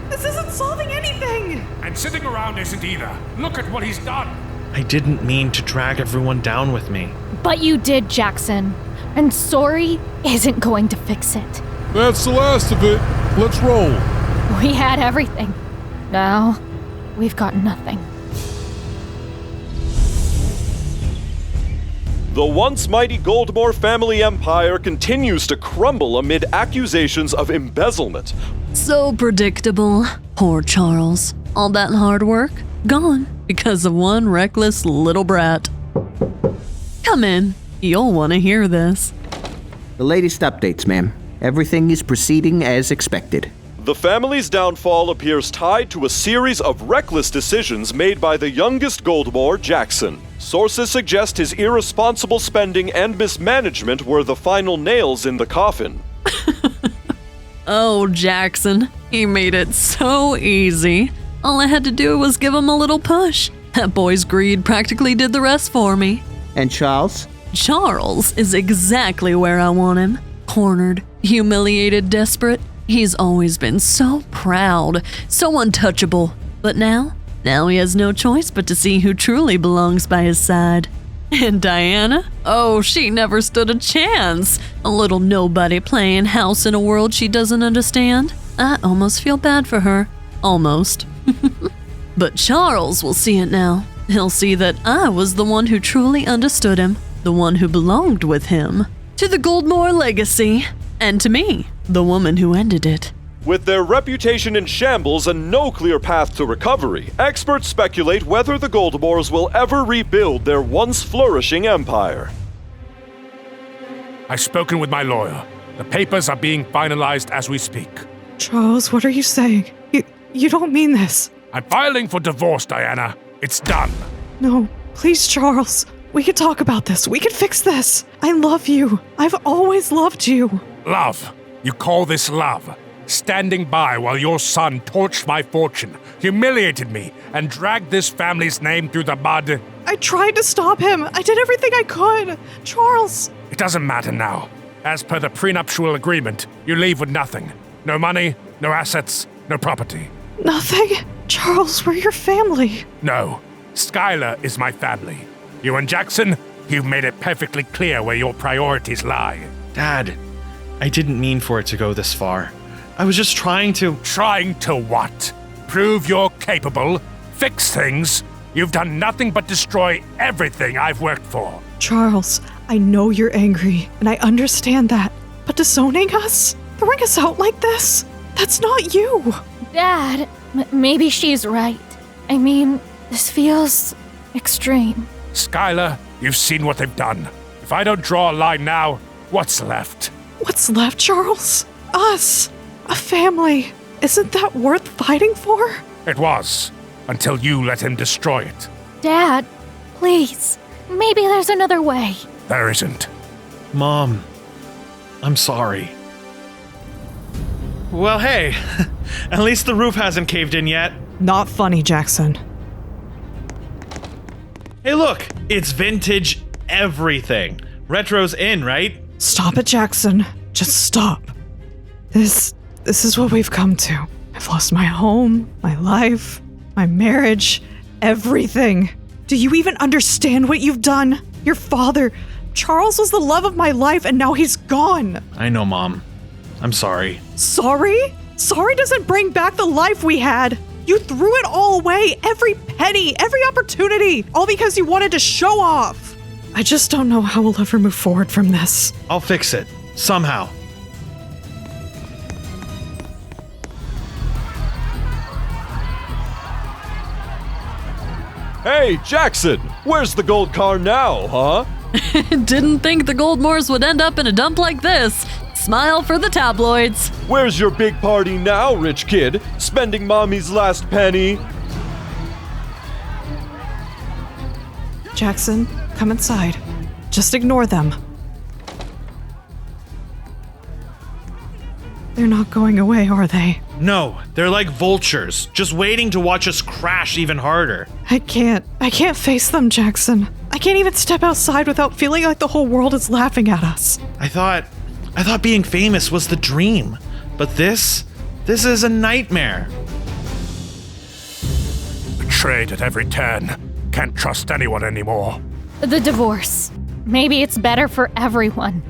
This isn't solving anything! And sitting around isn't either. Look at what he's done. I didn't mean to drag everyone down with me. But you did, Jackson. And sorry isn't going to fix it. That's the last of it. Let's roll. We had everything. Now, we've got nothing. The once mighty Goldmore family empire continues to crumble amid accusations of embezzlement. So predictable. Poor Charles. All that hard work, gone because of one reckless little brat. Come in. You'll want to hear this. The latest updates, ma'am. Everything is proceeding as expected. The family's downfall appears tied to a series of reckless decisions made by the youngest Goldmore, Jackson. Sources suggest his irresponsible spending and mismanagement were the final nails in the coffin. Oh, Jackson. He made it so easy. All I had to do was give him a little push. That boy's greed practically did the rest for me. And Charles? Charles is exactly where I want him. Cornered, humiliated, desperate. He's always been so proud, so untouchable. But now he has no choice but to see who truly belongs by his side. And Diana? Oh, she never stood a chance. A little nobody playing house in a world she doesn't understand. I almost feel bad for her. Almost. But Charles will see it now. He'll see that I was the one who truly understood him, the one who belonged with him, to the Goldmore legacy, and to me, the woman who ended it. With their reputation in shambles and no clear path to recovery, experts speculate whether the Goldmores will ever rebuild their once flourishing empire. I've spoken with my lawyer. The papers are being finalized as we speak. Charles, what are you saying? You don't mean this. I'm filing for divorce, Diana. It's done. No, please, Charles. We can talk about this. We can fix this. I love you. I've always loved you. Love? You call this love? Standing by while your son torched my fortune, humiliated me, and dragged this family's name through the mud? I tried to stop him. I did everything I could. Charles. It doesn't matter now. As per the prenuptial agreement, you leave with nothing. No money, no assets, no property. Nothing? Charles, we're your family. No. Skylar is my family. You and Jackson, you've made it perfectly clear where your priorities lie. Dad, I didn't mean for it to go this far. I was just trying to... Trying to what? Prove you're capable? Fix things? You've done nothing but destroy everything I've worked for. Charles, I know you're angry, and I understand that. But disowning us? Throwing us out like this? That's not you. Dad, maybe she's right. I mean, this feels extreme. Skylar, you've seen what they've done. If I don't draw a line now, what's left? What's left, Charles? Us. A family. Isn't that worth fighting for? It was, until you let him destroy it. Dad, please. Maybe there's another way. There isn't. Mom, I'm sorry. Well, hey, at least the roof hasn't caved in yet. Not funny, Jackson. Hey, look, it's vintage everything. Retro's in, right? Stop it, Jackson. Just stop. This is what we've come to. I've lost my home, my life, my marriage, everything. Do you even understand what you've done? Your father, Charles, was the love of my life, and now he's gone. I know, Mom. I'm sorry. Sorry? Sorry doesn't bring back the life we had. You threw it all away, every penny, every opportunity, all because you wanted to show off. I just don't know how we'll ever move forward from this. I'll fix it. Somehow. Hey, Jackson! Where's the gold car now, huh? Didn't think the Goldmores would end up in a dump like this. Smile for the tabloids. Where's your big party now, rich kid? Spending mommy's last penny? Jackson, come inside. Just ignore them. They're not going away, are they? No, they're like vultures, just waiting to watch us crash even harder. I can't face them, Jackson. I can't even step outside without feeling like the whole world is laughing at us. I thought being famous was the dream, but this is a nightmare. Betrayed at every turn. Can't trust anyone anymore. The divorce. Maybe it's better for everyone.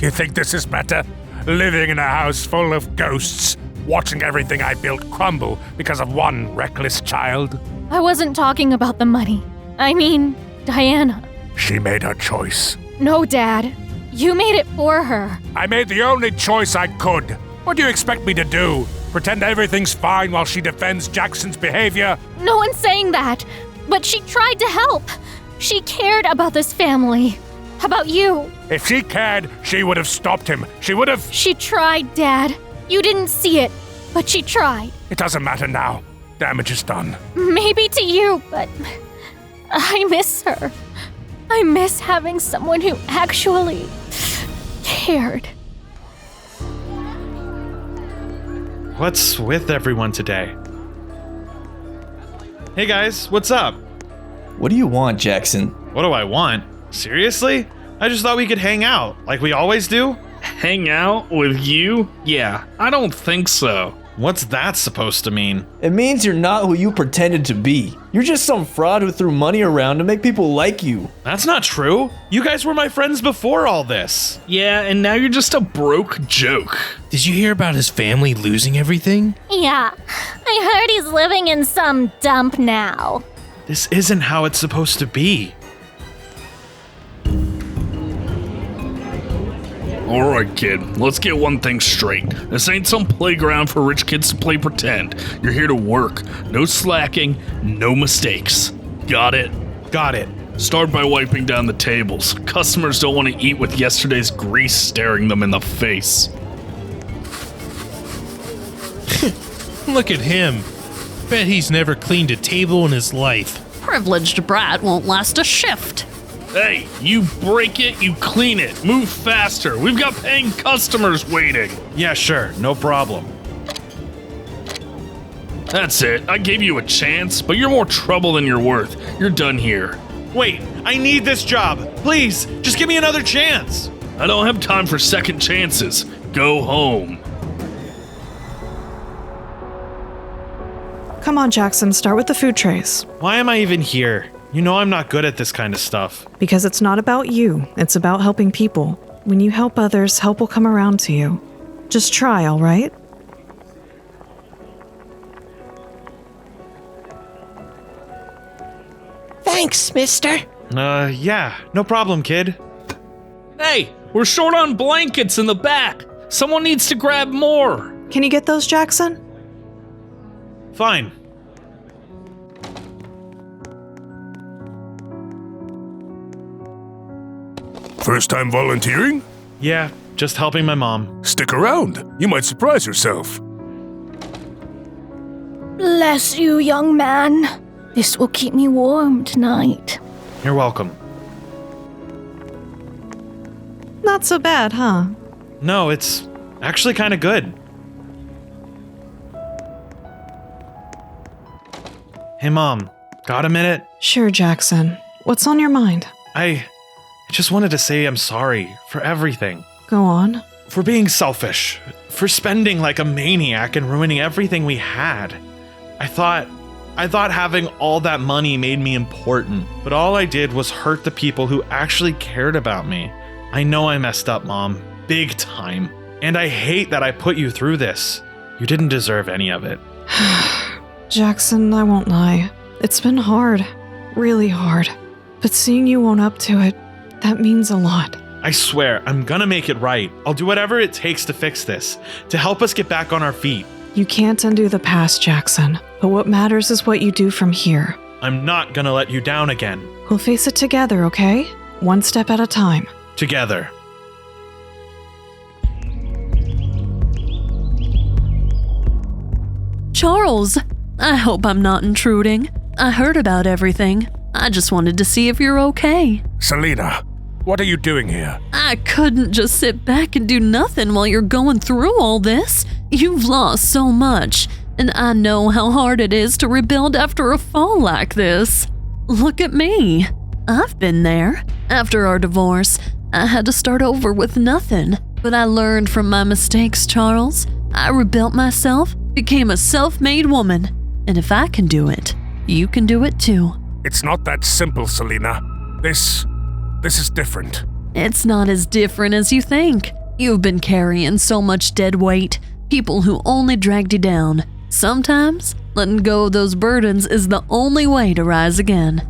You think this is better? Living in a house full of ghosts, watching everything I built crumble because of one reckless child? I wasn't talking about the money. I mean, Diana. She made her choice. No, Dad. You made it for her. I made the only choice I could. What do you expect me to do? Pretend everything's fine while she defends Jackson's behavior? No one's saying that. But she tried to help. She cared about this family. About you. If she cared, she would have stopped him. She would have... She tried, Dad. You didn't see it, but she tried. It doesn't matter now. Damage is done. Maybe to you, but I miss her. I miss having someone who actually cared. What's with everyone today? Hey guys, what's up? What do you want, Jackson? What do I want? Seriously? I just thought we could hang out, like we always do. Hang out with you? Yeah, I don't think so. What's that supposed to mean? It means you're not who you pretended to be. You're just some fraud who threw money around to make people like you. That's not true. You guys were my friends before all this. Yeah, and now you're just a broke joke. Did you hear about his family losing everything? Yeah, I heard he's living in some dump now. This isn't how it's supposed to be. Alright, kid, let's get one thing straight. This ain't some playground for rich kids to play pretend. You're here to work. No slacking, no mistakes. Got it? Got it. Start by wiping down the tables. Customers don't want to eat with yesterday's grease staring them in the face. Look at him. Bet he's never cleaned a table in his life. Privileged brat won't last a shift. Hey, you break it, you clean it. Move faster. We've got paying customers waiting. Yeah, sure, no problem. That's it. I gave you a chance, but you're more trouble than you're worth. You're done here. Wait, I need this job. Please, just give me another chance. I don't have time for second chances. Go home. Come on, Jackson, start with the food trays. Why am I even here? You know I'm not good at this kind of stuff. Because it's not about you, it's about helping people. When you help others, help will come around to you. Just try, all right? Thanks, mister. Yeah, no problem, kid. Hey, we're short on blankets in the back. Someone needs to grab more. Can you get those, Jackson? Fine. First time volunteering? Yeah, just helping my mom. Stick around. You might surprise yourself. Bless you, young man. This will keep me warm tonight. You're welcome. Not so bad, huh? No, it's actually kind of good. Hey, Mom, got a minute? Sure, Jackson. What's on your mind? I just wanted to say I'm sorry for everything. Go on. For being selfish. For spending like a maniac and ruining everything we had. I thought having all that money made me important, but all I did was hurt the people who actually cared about me. I know I messed up, Mom. Big time. And I hate that I put you through this. You didn't deserve any of it. Jackson, I won't lie. It's been hard. Really hard. But seeing you own up to it, that means a lot. I swear, I'm gonna make it right. I'll do whatever it takes to fix this, to help us get back on our feet. You can't undo the past, Jackson. But what matters is what you do from here. I'm not gonna let you down again. We'll face it together, okay? One step at a time. Together. Charles, I hope I'm not intruding. I heard about everything. I just wanted to see if you're okay. Selena, what are you doing here? I couldn't just sit back and do nothing while you're going through all this. You've lost so much, and I know how hard it is to rebuild after a fall like this. Look at me. I've been there. After our divorce, I had to start over with nothing. But I learned from my mistakes, Charles. I rebuilt myself, became a self-made woman. And if I can do it, you can do it too. It's not that simple, Selena. This is different. It's not as different as you think. You've been carrying so much dead weight, people who only dragged you down. Sometimes, letting go of those burdens is the only way to rise again.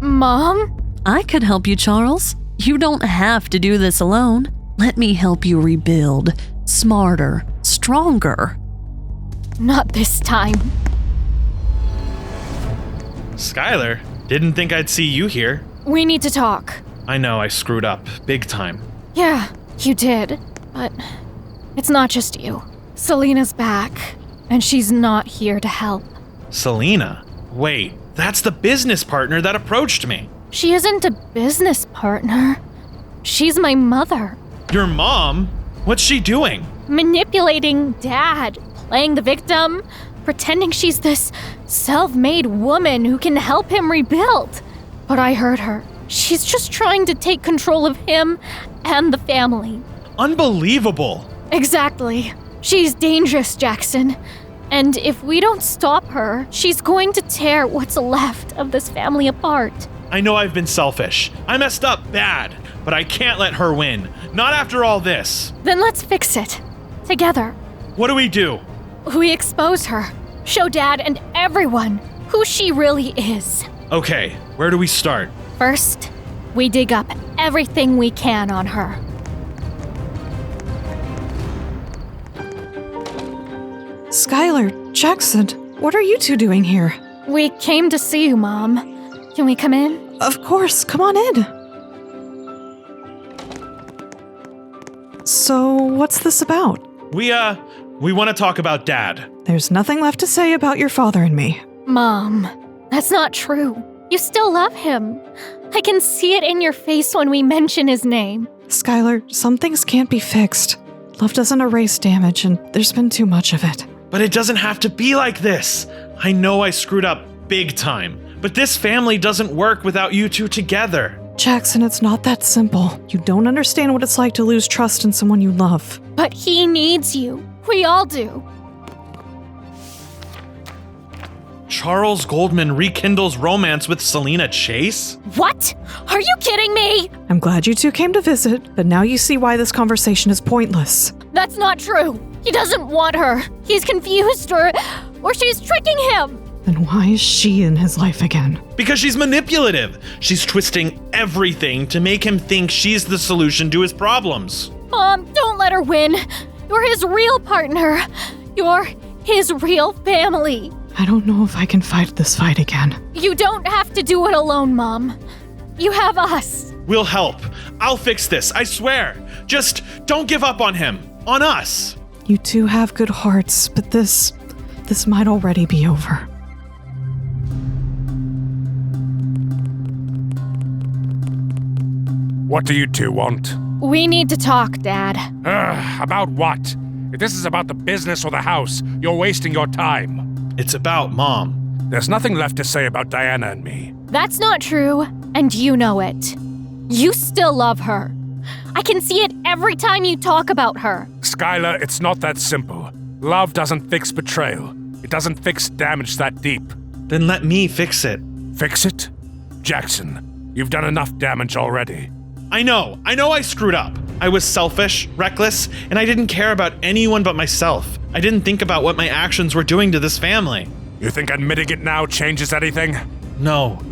Mom? I could help you, Charles. You don't have to do this alone. Let me help you rebuild. Smarter, stronger. Not this time. Skylar, didn't think I'd see you here. We need to talk. I know I screwed up, big time. Yeah, you did. But it's not just you. Selena's back, and she's not here to help. Selena? Wait, that's the business partner that approached me. She isn't a business partner. She's my mother. Your mom? What's she doing? Manipulating Dad, playing the victim, pretending she's this self-made woman who can help him rebuild. But I heard her. She's just trying to take control of him and the family. Unbelievable. Exactly. She's dangerous, Jackson. And if we don't stop her, she's going to tear what's left of this family apart. I know I've been selfish. I messed up bad, but I can't let her win. Not after all this. Then let's fix it. Together. What do we do? We expose her. Show Dad and everyone who she really is. Okay, where do we start? First, we dig up everything we can on her. Skylar, Jackson, what are you two doing here? We came to see you, Mom. Can we come in? Of course, come on in. So, what's this about? We want to talk about Dad. There's nothing left to say about your father and me. Mom, that's not true. You still love him. I can see it in your face when we mention his name. Skylar, some things can't be fixed. Love doesn't erase damage, and there's been too much of it. But it doesn't have to be like this. I know I screwed up big time, but this family doesn't work without you two together. Jackson, it's not that simple. You don't understand what it's like to lose trust in someone you love. But he needs you. We all do. Charles Goldmore rekindles romance with Selena Chase? What? Are you kidding me? I'm glad you two came to visit, but now you see why this conversation is pointless. That's not true. He doesn't want her. He's confused or she's tricking him. Then why is she in his life again? Because she's manipulative. She's twisting everything to make him think she's the solution to his problems. Mom, don't let her win. You're his real partner. You're his real family. I don't know if I can fight this fight again. You don't have to do it alone, Mom. You have us. We'll help. I'll fix this, I swear. Just don't give up on him. On us. You two have good hearts, but this might already be over. What do you two want? We need to talk, Dad. About what? If this is about the business or the house, you're wasting your time. It's about Mom. There's nothing left to say about Diana and me. That's not true, and you know it. You still love her. I can see it every time you talk about her. Skylar, it's not that simple. Love doesn't fix betrayal. It doesn't fix damage that deep. Then let me fix it. Fix it? Jackson, you've done enough damage already. I know I screwed up. I was selfish, reckless, and I didn't care about anyone but myself. I didn't think about what my actions were doing to this family. You think admitting it now changes anything? No,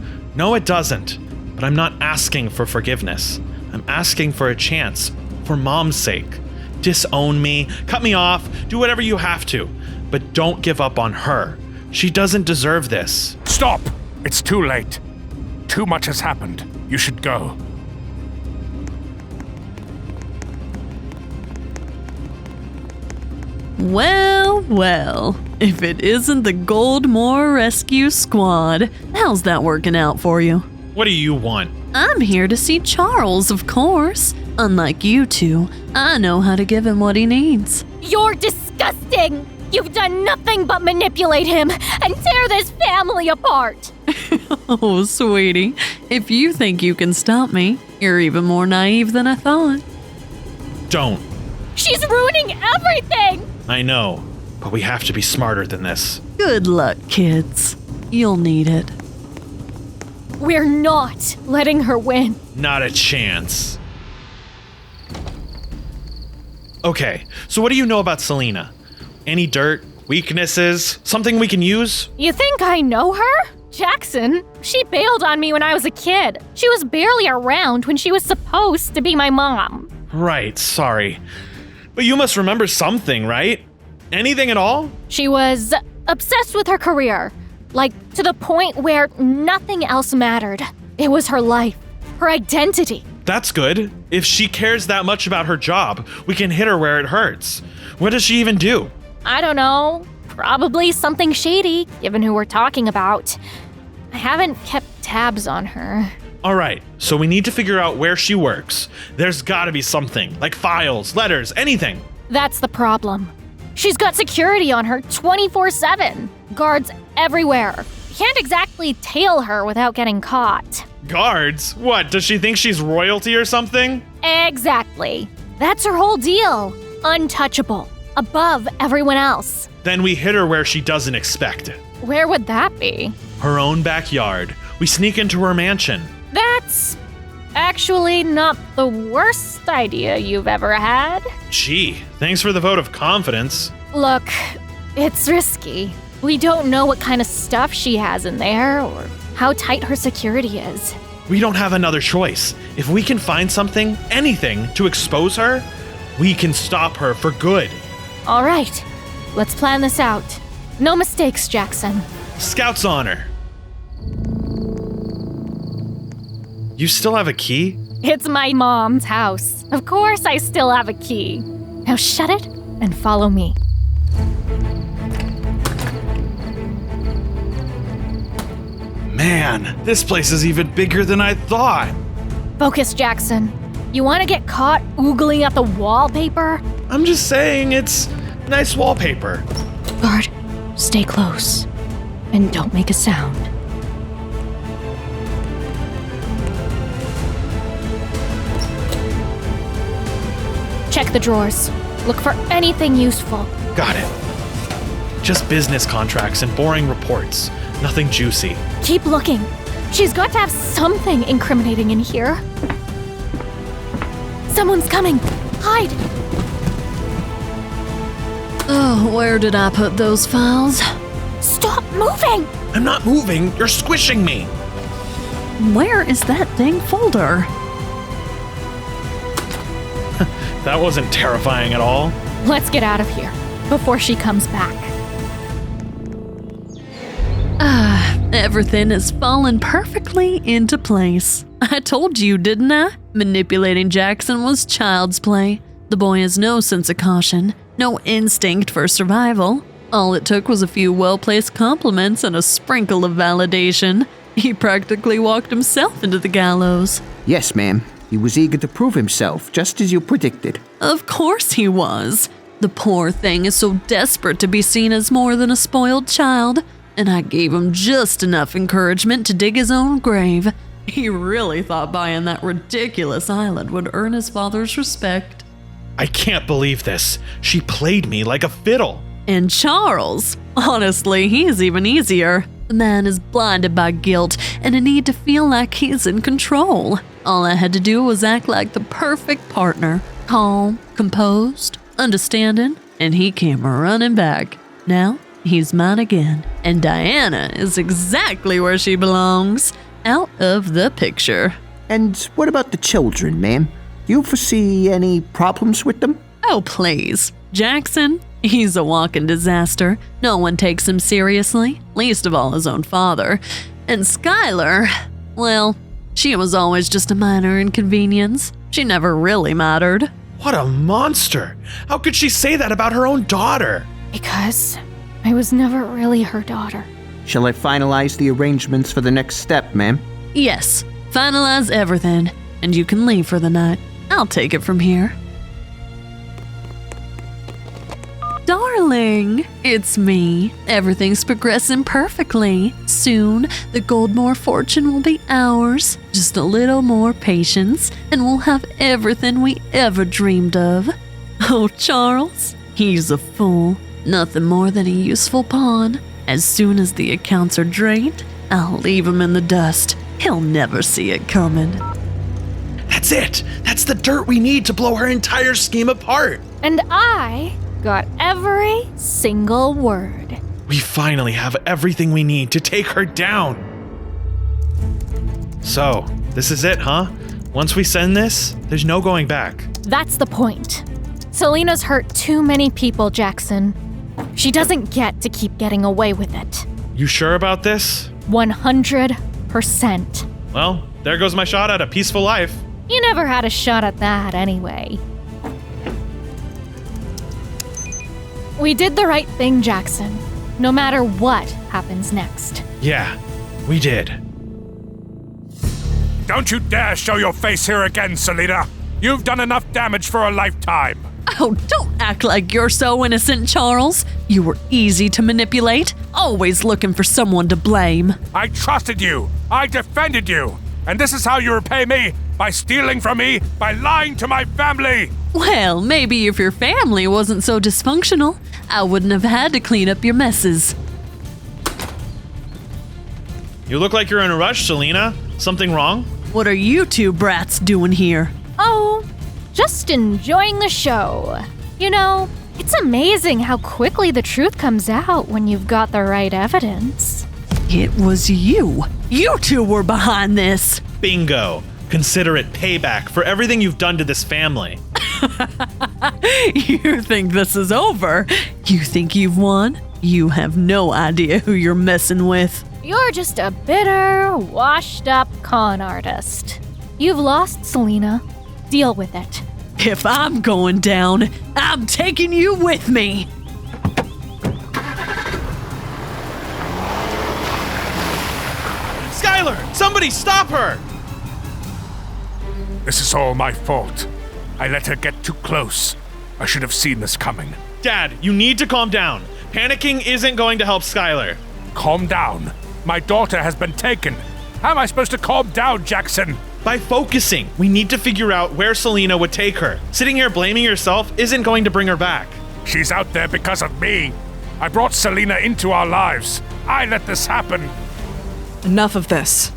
it doesn't. But I'm not asking for forgiveness. I'm asking for a chance, for Mom's sake. Disown me, cut me off, do whatever you have to, but don't give up on her. She doesn't deserve this. Stop! It's too late. Too much has happened. You should go. Well, if it isn't the Goldmore Rescue Squad, how's that working out for you? What do you want? I'm here to see Charles, of course. Unlike you two, I know how to give him what he needs. You're disgusting! You've done nothing but manipulate him and tear this family apart! Oh, sweetie, if you think you can stop me, you're even more naive than I thought. Don't. She's ruining everything! I know, but we have to be smarter than this. Good luck, kids. You'll need it. We're not letting her win. Not a chance. Okay, so what do you know about Selena? Any dirt, weaknesses, something we can use? You think I know her? Jackson, she bailed on me when I was a kid. She was barely around when she was supposed to be my mom. Right, sorry. But you must remember something, right? Anything at all? She was obsessed with her career. Like, to the point where nothing else mattered. It was her life, her identity. That's good. If she cares that much about her job, we can hit her where it hurts. What does she even do? I don't know. Probably something shady, given who we're talking about. I haven't kept tabs on her. All right, so we need to figure out where she works. There's gotta be something, like files, letters, anything. That's the problem. She's got security on her 24/7. Guards everywhere. Can't exactly tail her without getting caught. Guards? What, does she think she's royalty or something? Exactly. That's her whole deal. Untouchable. above everyone else. Then we hit her where she doesn't expect it. Where would that be? Her own backyard. We sneak into her mansion. That's actually not the worst idea you've ever had. Gee, thanks for the vote of confidence. Look, it's risky. We don't know what kind of stuff she has in there or how tight her security is. We don't have another choice. If we can find something, anything, to expose her, we can stop her for good. All right, let's plan this out. No mistakes, Jackson. Scout's honor. You still have a key? It's my mom's house. Of course I still have a key. Now shut it and follow me. Man, this place is even bigger than I thought. Focus, Jackson. You want to get caught oogling at the wallpaper? I'm just saying it's nice wallpaper. Guard, stay close. And don't make a sound. Check the drawers. Look for anything useful. Got it. Just business contracts and boring reports. Nothing juicy. Keep looking. She's got to have something incriminating in here. Someone's coming. Hide. Oh, where did I put those files? Stop moving! I'm not moving. You're squishing me. Where is that dang folder? That wasn't terrifying at all. Let's get out of here before she comes back. Everything has fallen perfectly into place. I told you, didn't I? Manipulating Jackson was child's play. The boy has no sense of caution, no instinct for survival. All it took was a few well-placed compliments and a sprinkle of validation. He practically walked himself into the gallows. Yes, ma'am. He was eager to prove himself, just as you predicted. Of course he was. The poor thing is so desperate to be seen as more than a spoiled child, and I gave him just enough encouragement to dig his own grave. He really thought buying that ridiculous island would earn his father's respect. I can't believe this. She played me like a fiddle. And Charles, honestly, he's even easier. The man is blinded by guilt and a need to feel like he's in control. All I had to do was act like the perfect partner. Calm, composed, understanding, and he came running back. Now, he's mine again. And Diana is exactly where she belongs. Out of the picture. And what about the children, ma'am? Do you foresee any problems with them? Oh, please. Jackson? He's a walking disaster. No one takes him seriously, least of all his own father. And Skylar, well, she was always just a minor inconvenience. She never really mattered. What a monster! How could she say that about her own daughter? Because I was never really her daughter. Shall I finalize the arrangements for the next step, ma'am? Yes, finalize everything, and you can leave for the night. I'll take it from here. Darling, it's me. Everything's progressing perfectly. Soon, the Goldmore fortune will be ours. Just a little more patience, and we'll have everything we ever dreamed of. Oh, Charles, he's a fool. Nothing more than a useful pawn. As soon as the accounts are drained, I'll leave him in the dust. He'll never see it coming. That's it! That's the dirt we need to blow her entire scheme apart! And I got every single word. We finally have everything we need to take her down. So, this is it, huh? Once we send this, there's no going back. That's the point. Selena's hurt too many people, Jackson. She doesn't get to keep getting away with it. You sure about this? 100%. Well, there goes my shot at a peaceful life. You never had a shot at that anyway. We did the right thing, Jackson, no matter what happens next. Yeah, we did. Don't you dare show your face here again, Selena. You've done enough damage for a lifetime. Oh, don't act like you're so innocent, Charles. You were easy to manipulate, always looking for someone to blame. I trusted you. I defended you. And this is how you repay me, by stealing from me, by lying to my family. Well, maybe if your family wasn't so dysfunctional, I wouldn't have had to clean up your messes. You look like you're in a rush, Selena. Something wrong? What are you two brats doing here? Oh, just enjoying the show. You know, it's amazing how quickly the truth comes out when you've got the right evidence. It was you. You two were behind this. Bingo. Consider it payback for everything you've done to this family. You think this is over? You think you've won? You have no idea who you're messing with. You're just a bitter, washed-up con artist. You've lost, Selena. Deal with it. If I'm going down, I'm taking you with me. Skylar! Somebody stop her! This is all my fault. I let her get too close. I should have seen this coming. Dad, you need to calm down. Panicking isn't going to help Skylar. Calm down. My daughter has been taken. How am I supposed to calm down, Jackson? By focusing, we need to figure out where Selena would take her. Sitting here blaming yourself isn't going to bring her back. She's out there because of me. I brought Selena into our lives. I let this happen. Enough of this.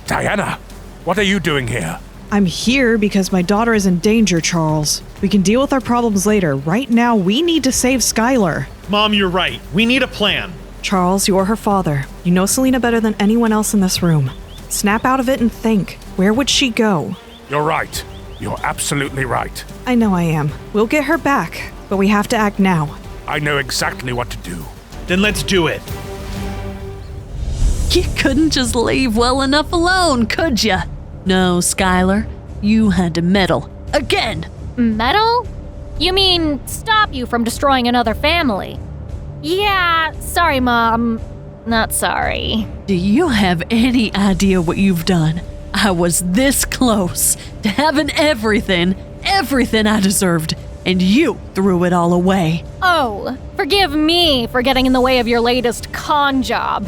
Diana, what are you doing here? I'm here because my daughter is in danger, Charles. We can deal with our problems later. Right now, we need to save Skylar. Mom, you're right. We need a plan. Charles, you're her father. You know Selena better than anyone else in this room. Snap out of it and think. Where would she go? You're right. You're absolutely right. I know I am. We'll get her back, but we have to act now. I know exactly what to do. Then let's do it. You couldn't just leave well enough alone, could ya? No, Skylar. You had to meddle. Again! Meddle? You mean stop you from destroying another family? Yeah, sorry, Mom. Not sorry. Do you have any idea what you've done? I was this close to having everything I deserved, and you threw it all away. Oh, forgive me for getting in the way of your latest con job.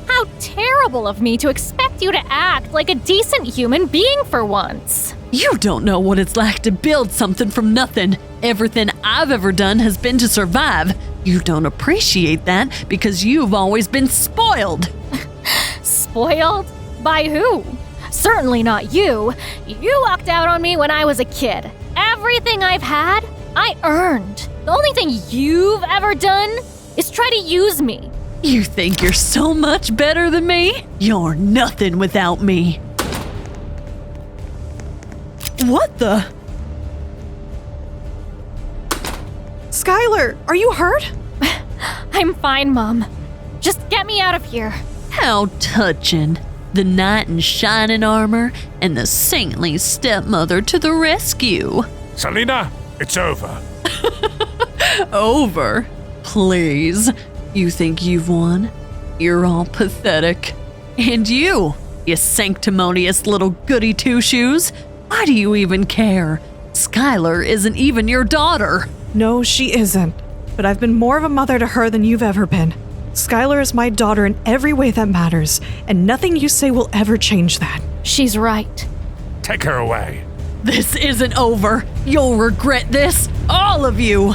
How terrible of me to expect you to act like a decent human being for once. You don't know what it's like to build something from nothing. Everything I've ever done has been to survive. You don't appreciate that because you've always been spoiled. Spoiled? By who? Certainly not you. You walked out on me when I was a kid. Everything I've had, I earned. The only thing you've ever done is try to use me. You think you're so much better than me? You're nothing without me. What the? Skylar, are you hurt? I'm fine, Mom. Just get me out of here. How touching. The knight in shining armor and the saintly stepmother to the rescue. Selena, it's over. Over? Please. You think you've won? You're all pathetic. And you sanctimonious little goody two-shoes. Why do you even care? Skylar isn't even your daughter. No, she isn't. But I've been more of a mother to her than you've ever been. Skylar is my daughter in every way that matters, and nothing you say will ever change that. She's right. Take her away. This isn't over. You'll regret this, all of you.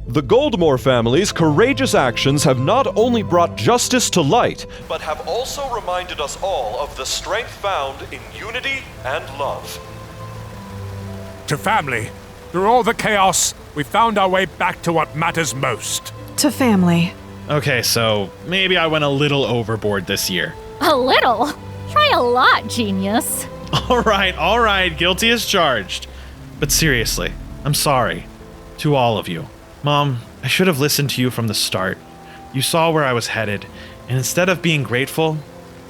The Goldmore family's courageous actions have not only brought justice to light, but have also reminded us all of the strength found in unity and love. To family, through all the chaos, we found our way back to what matters most. To family. Okay, so maybe I went a little overboard this year. A little? Try a lot, genius. All right, guilty as charged. But seriously, I'm sorry. To all of you. Mom, I should have listened to you from the start. You saw where I was headed, and instead of being grateful,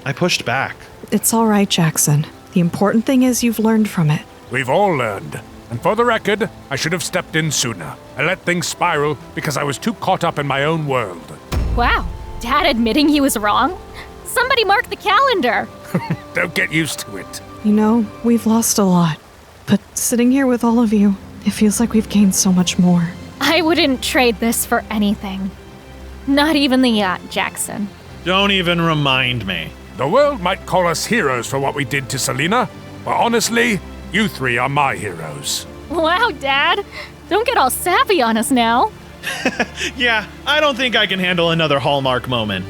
I pushed back. It's all right, Jackson. The important thing is you've learned from it. We've all learned. And for the record, I should have stepped in sooner. I let things spiral because I was too caught up in my own world. Wow, Dad admitting he was wrong? Somebody mark the calendar. Don't get used to it. You know, we've lost a lot. But sitting here with all of you, it feels like we've gained so much more. I wouldn't trade this for anything. Not even the yacht, Jackson. Don't even remind me. The world might call us heroes for what we did to Selena, but honestly, You three are my heroes. Wow, Dad. Don't get all sappy on us now. Yeah, I don't think I can handle another Hallmark moment.